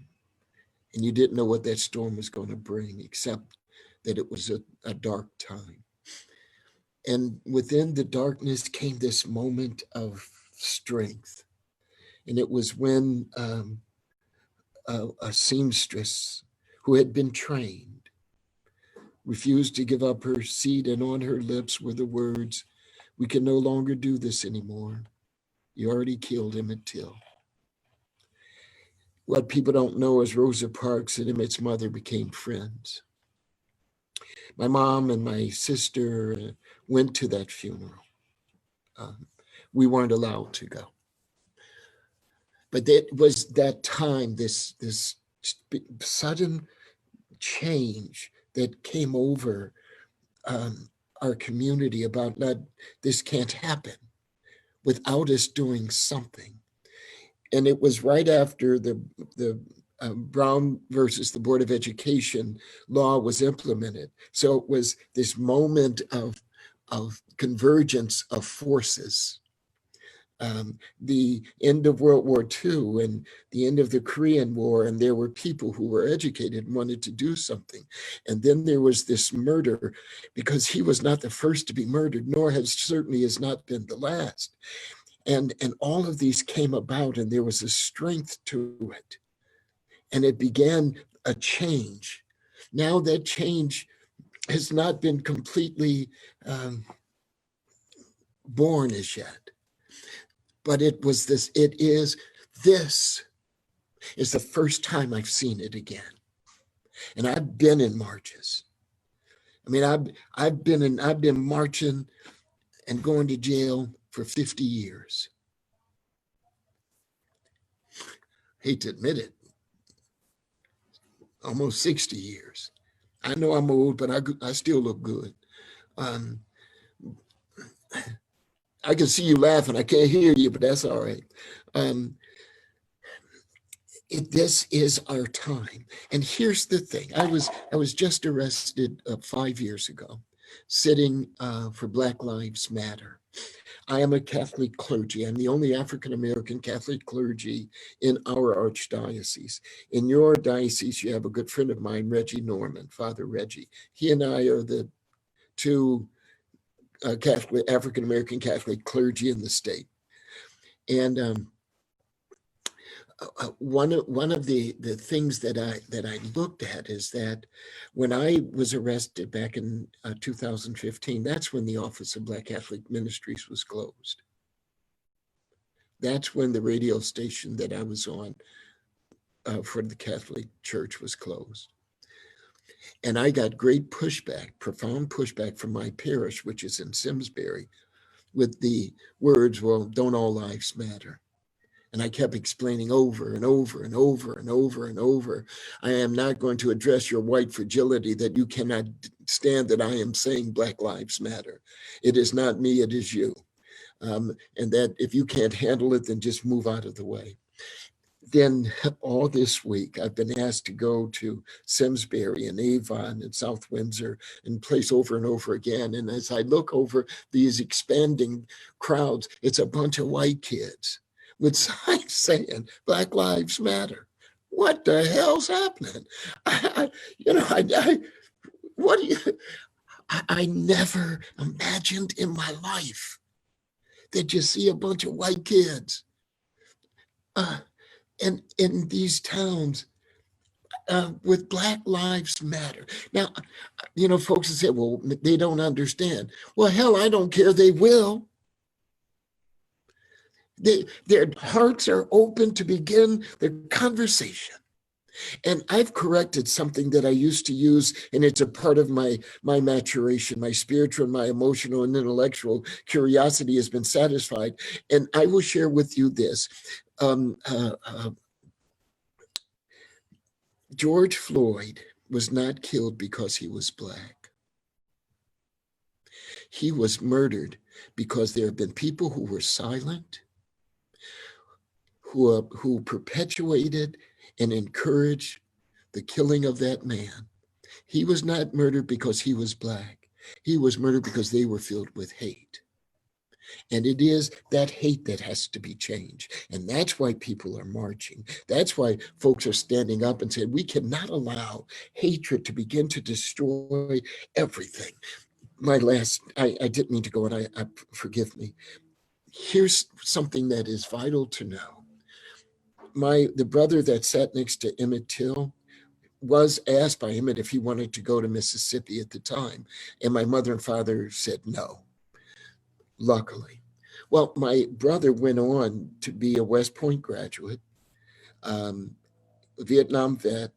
and you didn't know what that storm was going to bring, except that it was a dark time. And within the darkness came this moment of strength. And it was when a seamstress who had been trained refused to give up her seat, and on her lips were the words, "We can no longer do this anymore. You already killed Emmett Till." What people don't know is Rosa Parks and Emmett's mother became friends. My mom and my sister went to that funeral. We weren't allowed to go. But it was that time, this sudden change that came over our community about this can't happen without us doing something. And it was right after the Brown versus the Board of Education law was implemented. So it was this moment of convergence of forces. The end of World War II and the end of the Korean War, and there were people who were educated and wanted to do something. And then there was this murder, because he was not the first to be murdered, nor certainly has not been the last. And all of these came about, and there was a strength to it. And it began a change. Now that change has not been completely born as yet. But this is the first time I've seen it again. And I've been in marches. I mean, I've been marching and going to jail for 50 years. Hate to admit it, almost 60 years. I know I'm old, but I still look good. I can see you laughing. I can't hear you, but that's all right. This is our time. And here's the thing. I was just arrested 5 years ago, sitting for Black Lives Matter. I am a Catholic clergy. I'm the only African-American Catholic clergy in our archdiocese. In your diocese, you have a good friend of mine, Reggie Norman, Father Reggie. He and I are the two African-American Catholic clergy in the state. And one of the things that I looked at is that when I was arrested back in 2015, that's when the Office of Black Catholic Ministries was closed. That's when the radio station that I was on for the Catholic Church was closed. And I got great pushback, profound pushback from my parish, which is in Simsbury, with the words, well, don't all lives matter? And I kept explaining over and over and over and over and over, I am not going to address your white fragility, that you cannot stand that I am saying Black Lives Matter. It is not me, it is you. And that if you can't handle it, then just move out of the way. Then all this week, I've been asked to go to Simsbury and Avon and South Windsor and place over and over again. And as I look over these expanding crowds, it's a bunch of white kids with signs saying Black Lives Matter. What the hell's happening? I never imagined in my life that you see a bunch of white kids and in these towns with Black Lives Matter. Now, folks say, well, they don't understand. Well, hell, I don't care. They will. Their hearts are open to begin the conversation. And I've corrected something that I used to use, and it's a part of my maturation, my spiritual, my emotional and intellectual curiosity has been satisfied. And I will share with you this. George Floyd was not killed because he was Black. He was murdered because there have been people who were silent, who perpetuated and encouraged the killing of that man. He was not murdered because he was Black. He was murdered because they were filled with hate. And it is that hate that has to be changed. And that's why people are marching. That's why folks are standing up and saying, we cannot allow hatred to begin to destroy everything. I didn't mean to go, and I forgive me. Here's something that is vital to know. The brother that sat next to Emmett Till was asked by Emmett if he wanted to go to Mississippi at the time. And my mother and father said no, luckily. Well, my brother went on to be a West Point graduate, Vietnam vet.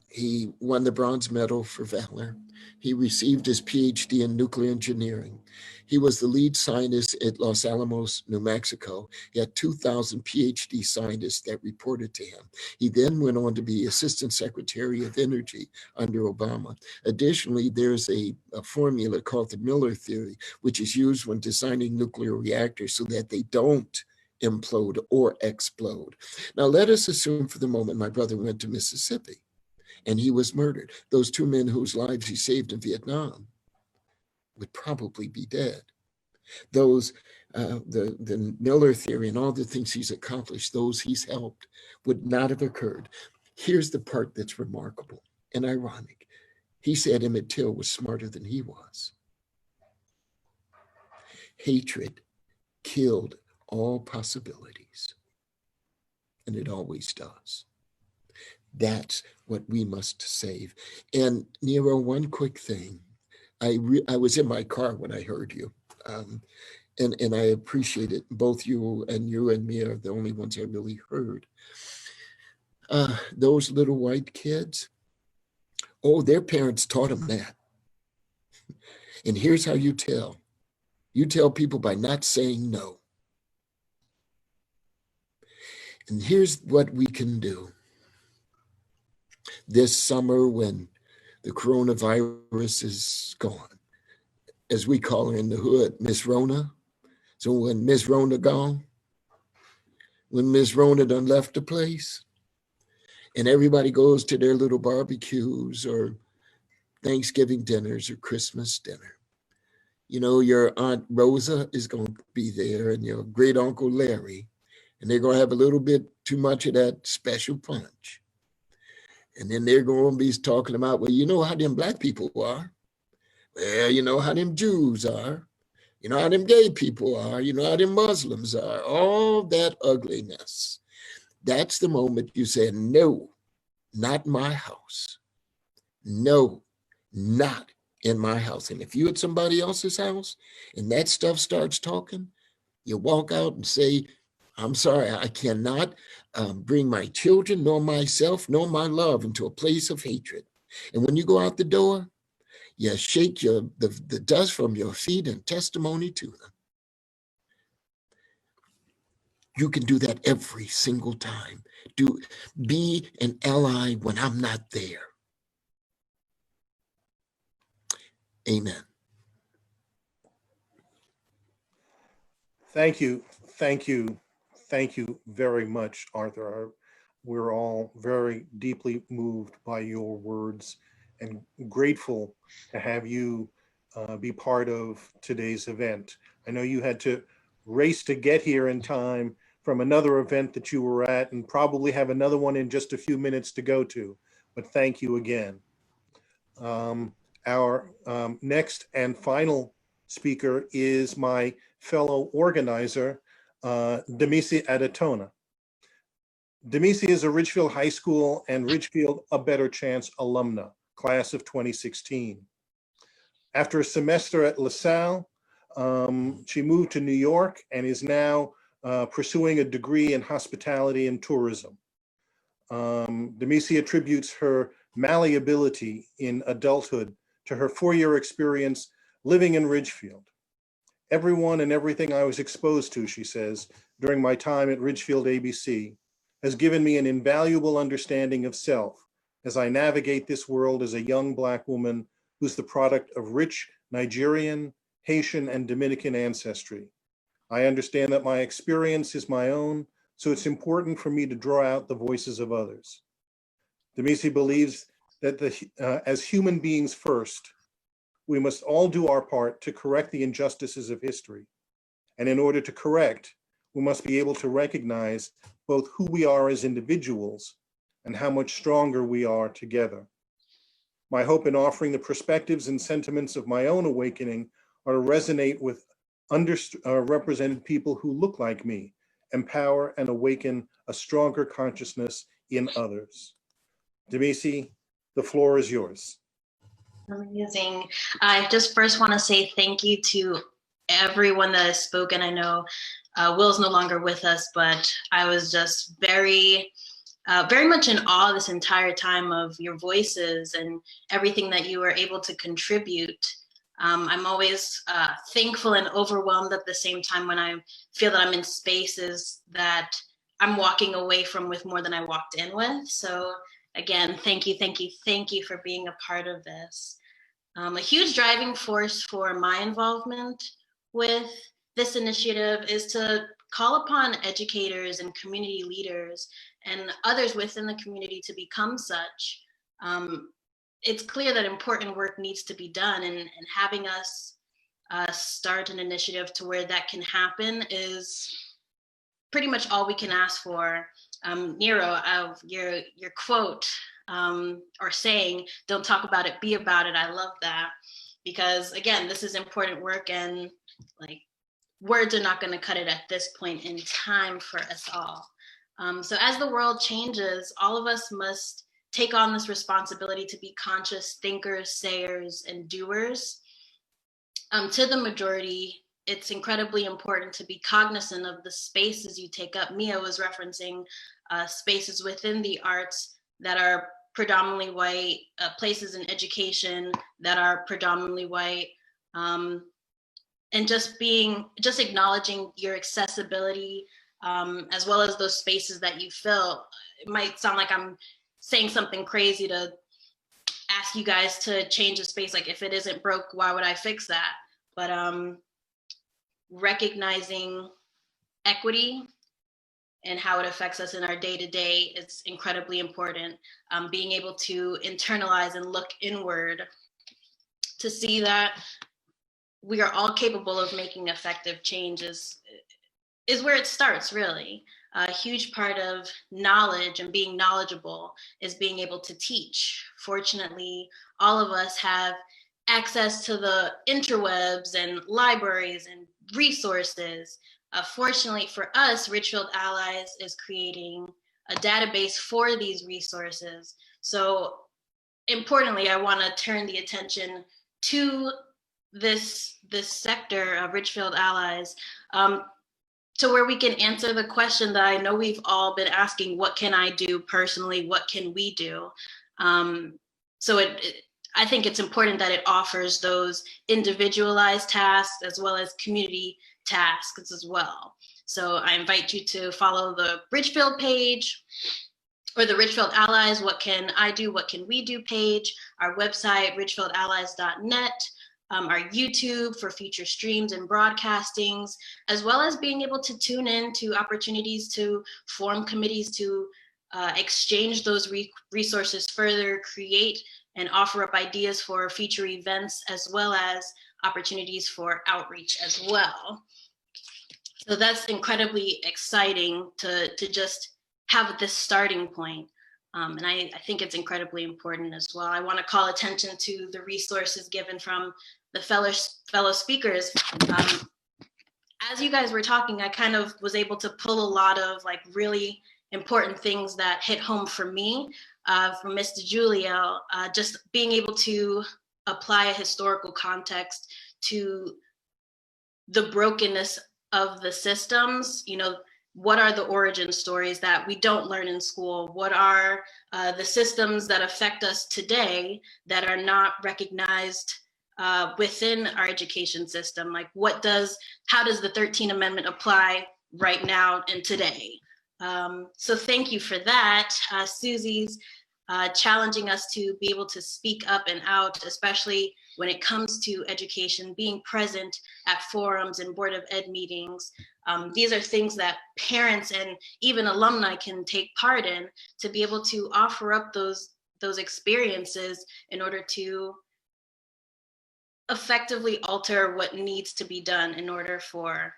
He won the Bronze Medal for Valor. He received his PhD in nuclear engineering. He was the lead scientist at Los Alamos, New Mexico. He had 2,000 PhD scientists that reported to him. He then went on to be Assistant Secretary of Energy under Obama. Additionally, there's a formula called the Miller theory, which is used when designing nuclear reactors so that they don't implode or explode. Now, let us assume for the moment my brother went to Mississippi and he was murdered. Those two men whose lives he saved in Vietnam would probably be dead. Those, the Miller theory and all the things he's accomplished, those he's helped, would not have occurred. Here's the part that's remarkable and ironic. He said Emmett Till was smarter than he was. Hatred killed all possibilities, and it always does. That's what we must save. And Niro, one quick thing. I was in my car when I heard you, and I appreciate it. Both you and me are the only ones I really heard. Those little white kids, their parents taught them that. And here's how you tell. You tell people by not saying no. And here's what we can do. This summer, when the coronavirus is gone, as we call her in the hood, Miss Rona. So when Miss Rona gone, when Miss Rona done left the place, and everybody goes to their little barbecues or Thanksgiving dinners or Christmas dinner, you know, your Aunt Rosa is going to be there and your great Uncle Larry, and they're going to have a little bit too much of that special punch. And then they're going to be talking about, well, you know how them Black people are. Well, you know how them Jews are. You know how them gay people are. You know how them Muslims are. All that ugliness. That's the moment you say, no, not my house. No, not in my house. And if you're at somebody else's house and that stuff starts talking, you walk out and say, I'm sorry, I cannot. bring my children, nor myself, nor my love into a place of hatred. And when you go out the door, you shake the dust from your feet in testimony to them. You can do that every single time. Be an ally when I'm not there. Amen. Thank you. Thank you. Thank you very much, Arthur. We're all very deeply moved by your words and grateful to have you be part of today's event. I know you had to race to get here in time from another event that you were at and probably have another one in just a few minutes to go to, but thank you again. Our next and final speaker is my fellow organizer, Oluwadamisi Adetona. Demisi is a Ridgefield High School and Ridgefield A Better Chance alumna, class of 2016. After a semester at LaSalle, she moved to New York and is now pursuing a degree in hospitality and tourism. Demisi attributes her malleability in adulthood to her 4-year experience living in Ridgefield. Everyone and everything I was exposed to, she says, during my time at Ridgefield ABC has given me an invaluable understanding of self as I navigate this world as a young Black woman who's the product of rich Nigerian, Haitian, and Dominican ancestry. I understand that my experience is my own, so it's important for me to draw out the voices of others. Demisi believes that as human beings first, we must all do our part to correct the injustices of history. And in order to correct, we must be able to recognize both who we are as individuals and how much stronger we are together. My hope in offering the perspectives and sentiments of my own awakening are to resonate with underrepresented people who look like me, empower and awaken a stronger consciousness in others. Demisi, the floor is yours. Amazing. I just first want to say thank you to everyone that has spoken. I know Will's no longer with us, but I was just very much in awe this entire time of your voices and everything that you were able to contribute. I'm always thankful and overwhelmed at the same time when I feel that I'm in spaces that I'm walking away from with more than I walked in with. So again, thank you for being a part of this. A huge driving force for my involvement with this initiative is to call upon educators and community leaders and others within the community to become such. It's clear that important work needs to be done, and having us start an initiative to where that can happen is pretty much all we can ask for. Niro, your quote or saying, "Don't talk about it, be about it." I love that, because again, this is important work, and like words are not going to cut it at this point in time for us all. So as the world changes, all of us must take on this responsibility to be conscious thinkers, sayers, and doers. To the majority, it's incredibly important to be cognizant of the spaces you take up. Mia was referencing spaces within the arts that are predominantly white, places in education that are predominantly white, and just acknowledging your accessibility, as well as those spaces that you fill. It might sound like I'm saying something crazy to ask you guys to change a space. Like, if it isn't broke, why would I fix that? But recognizing equity and how it affects us in our day-to-day is incredibly important. Being able to internalize and look inward to see that we are all capable of making effective changes is where it starts, really. A huge part of knowledge and being knowledgeable is being able to teach. Fortunately, all of us have access to the interwebs and libraries and resources. Fortunately for us, Ridgefield Allies is creating a database for these resources. So importantly, I want to turn the attention to this sector of Ridgefield Allies. to where we can answer the question that I know we've all been asking: what can I do personally? What can we do? So I think it's important that it offers those individualized tasks as well as community tasks as well. So I invite you to follow the Ridgefield page or the Ridgefield Allies, What Can I Do, What Can We Do page, our website, ridgefieldallies.net, our YouTube for future streams and broadcastings, as well as being able to tune in to opportunities to form committees to exchange those resources further, create and offer up ideas for future events, as well as opportunities for outreach as well. So that's incredibly exciting to just have this starting point. And I think it's incredibly important as well. I want to call attention to the resources given from the fellow speakers. As you guys were talking, I kind of was able to pull a lot of like really important things that hit home for me from Mr. Julio, just being able to apply a historical context to the brokenness of the systems. You know, what are the origin stories that we don't learn in school? What are the systems that affect us today that are not recognized within our education system? Like how does the 13th Amendment apply right now and today? So thank you for that. Susie's challenging us to be able to speak up and out, especially when it comes to education, being present at forums and Board of Ed meetings. These are things that parents and even alumni can take part in to be able to offer up those experiences in order to effectively alter what needs to be done in order for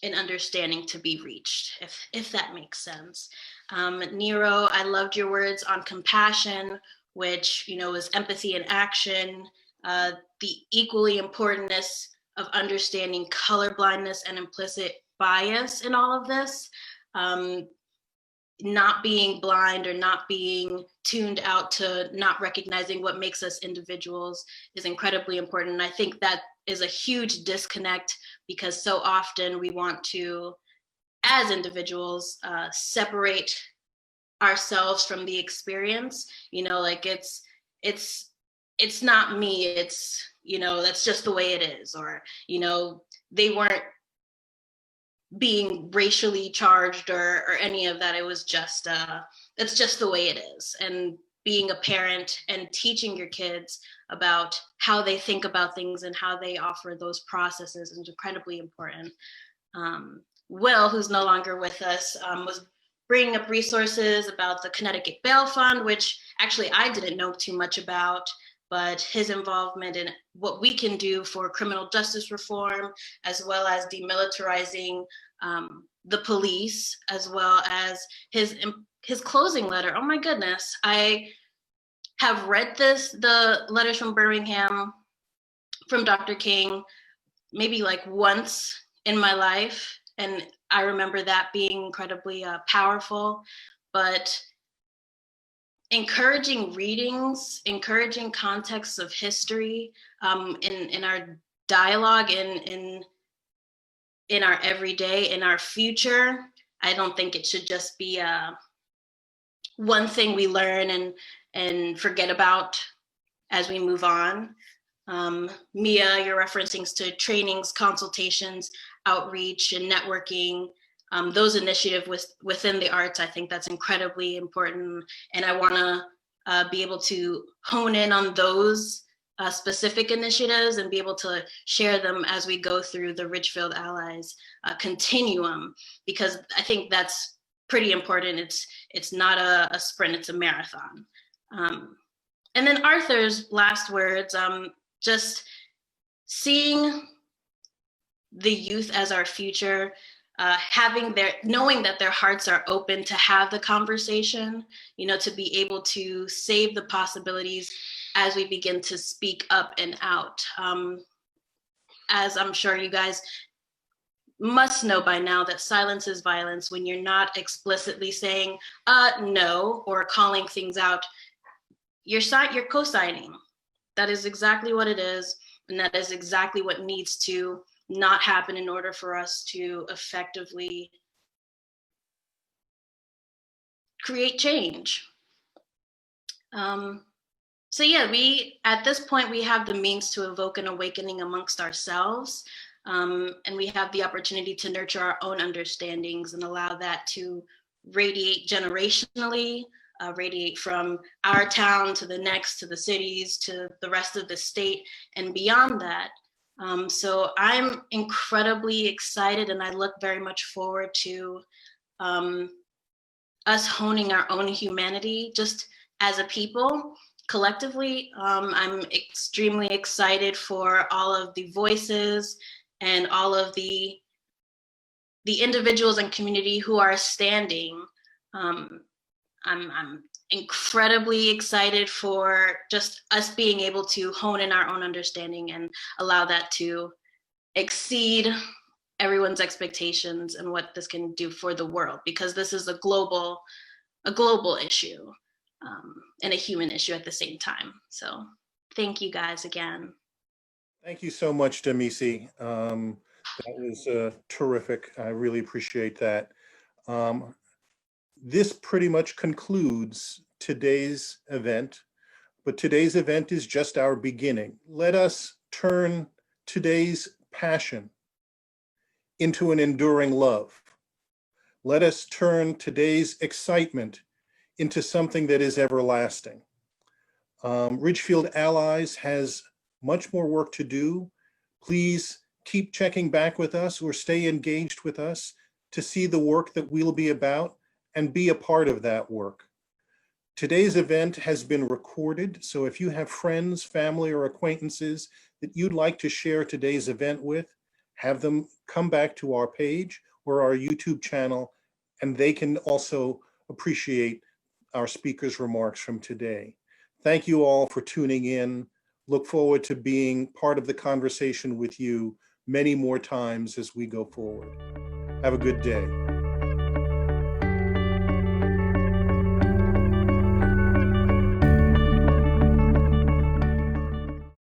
an understanding to be reached, if that makes sense. Niro, I loved your words on compassion, which, you know, is empathy in action, the equally importantness of understanding colorblindness and implicit bias in all of this. Not being blind or not being tuned out to not recognizing what makes us individuals is incredibly important. And I think that is a huge disconnect, because so often we want to, as individuals, separate ourselves from the experience. You know, like it's not me, it's, you know, that's just the way it is. Or, you know, they weren't being racially charged or any of that. It was just, it's just the way it is. And being a parent and teaching your kids about how they think about things and how they offer those processes is incredibly important. Will, who's no longer with us, was bringing up resources about the Connecticut Bail Fund, which actually I didn't know too much about, but his involvement in what we can do for criminal justice reform, as well as demilitarizing the police, as well as his closing letter. Oh my goodness, I have read the letters from Birmingham from Dr. King, maybe like once in my life. And I remember that being incredibly powerful, but encouraging readings, encouraging contexts of history in our dialogue, in our everyday, in our future. I don't think it should just be one thing we learn and forget about as we move on. Mia, your referencing to trainings, consultations, outreach, and networking, those initiatives within the arts, I think that's incredibly important. And I want to be able to hone in on those specific initiatives and be able to share them as we go through the Ridgefield Allies continuum, because I think that's pretty important. It's not a sprint, it's a marathon. And then Arthur's last words, just seeing the youth as our future, knowing that their hearts are open to have the conversation, you know, to be able to save the possibilities as we begin to speak up and out. As I'm sure you guys must know by now, that silence is violence. When you're not explicitly saying no or calling things out, you're co-signing. That is exactly what it is, and that is exactly what needs to not happen in order for us to effectively create change. So yeah, at this point, we have the means to evoke an awakening amongst ourselves. And we have the opportunity to nurture our own understandings and allow that to radiate generationally, radiate from our town to the next, to the cities, to the rest of the state, and beyond that. So I'm incredibly excited, and I look very much forward to us honing our own humanity just as a people. Collectively, I'm extremely excited for all of the voices and all of the individuals and community who are standing. I'm incredibly excited for just us being able to hone in our own understanding and allow that to exceed everyone's expectations and what this can do for the world, because this is a global issue. And a human issue at the same time. So thank you guys again. Thank you so much, Damisi. That was terrific. I really appreciate that. This pretty much concludes today's event, but today's event is just our beginning. Let us turn today's passion into an enduring love. Let us turn today's excitement into something that is everlasting. Ridgefield Allies has much more work to do. Please keep checking back with us or stay engaged with us to see the work that we'll be about and be a part of that work. Today's event has been recorded, so if you have friends, family, or acquaintances that you'd like to share today's event with, have them come back to our page or our YouTube channel, and they can also appreciate our speaker's remarks from today. Thank you all for tuning in. Look forward to being part of the conversation with you many more times as we go forward. Have a good day.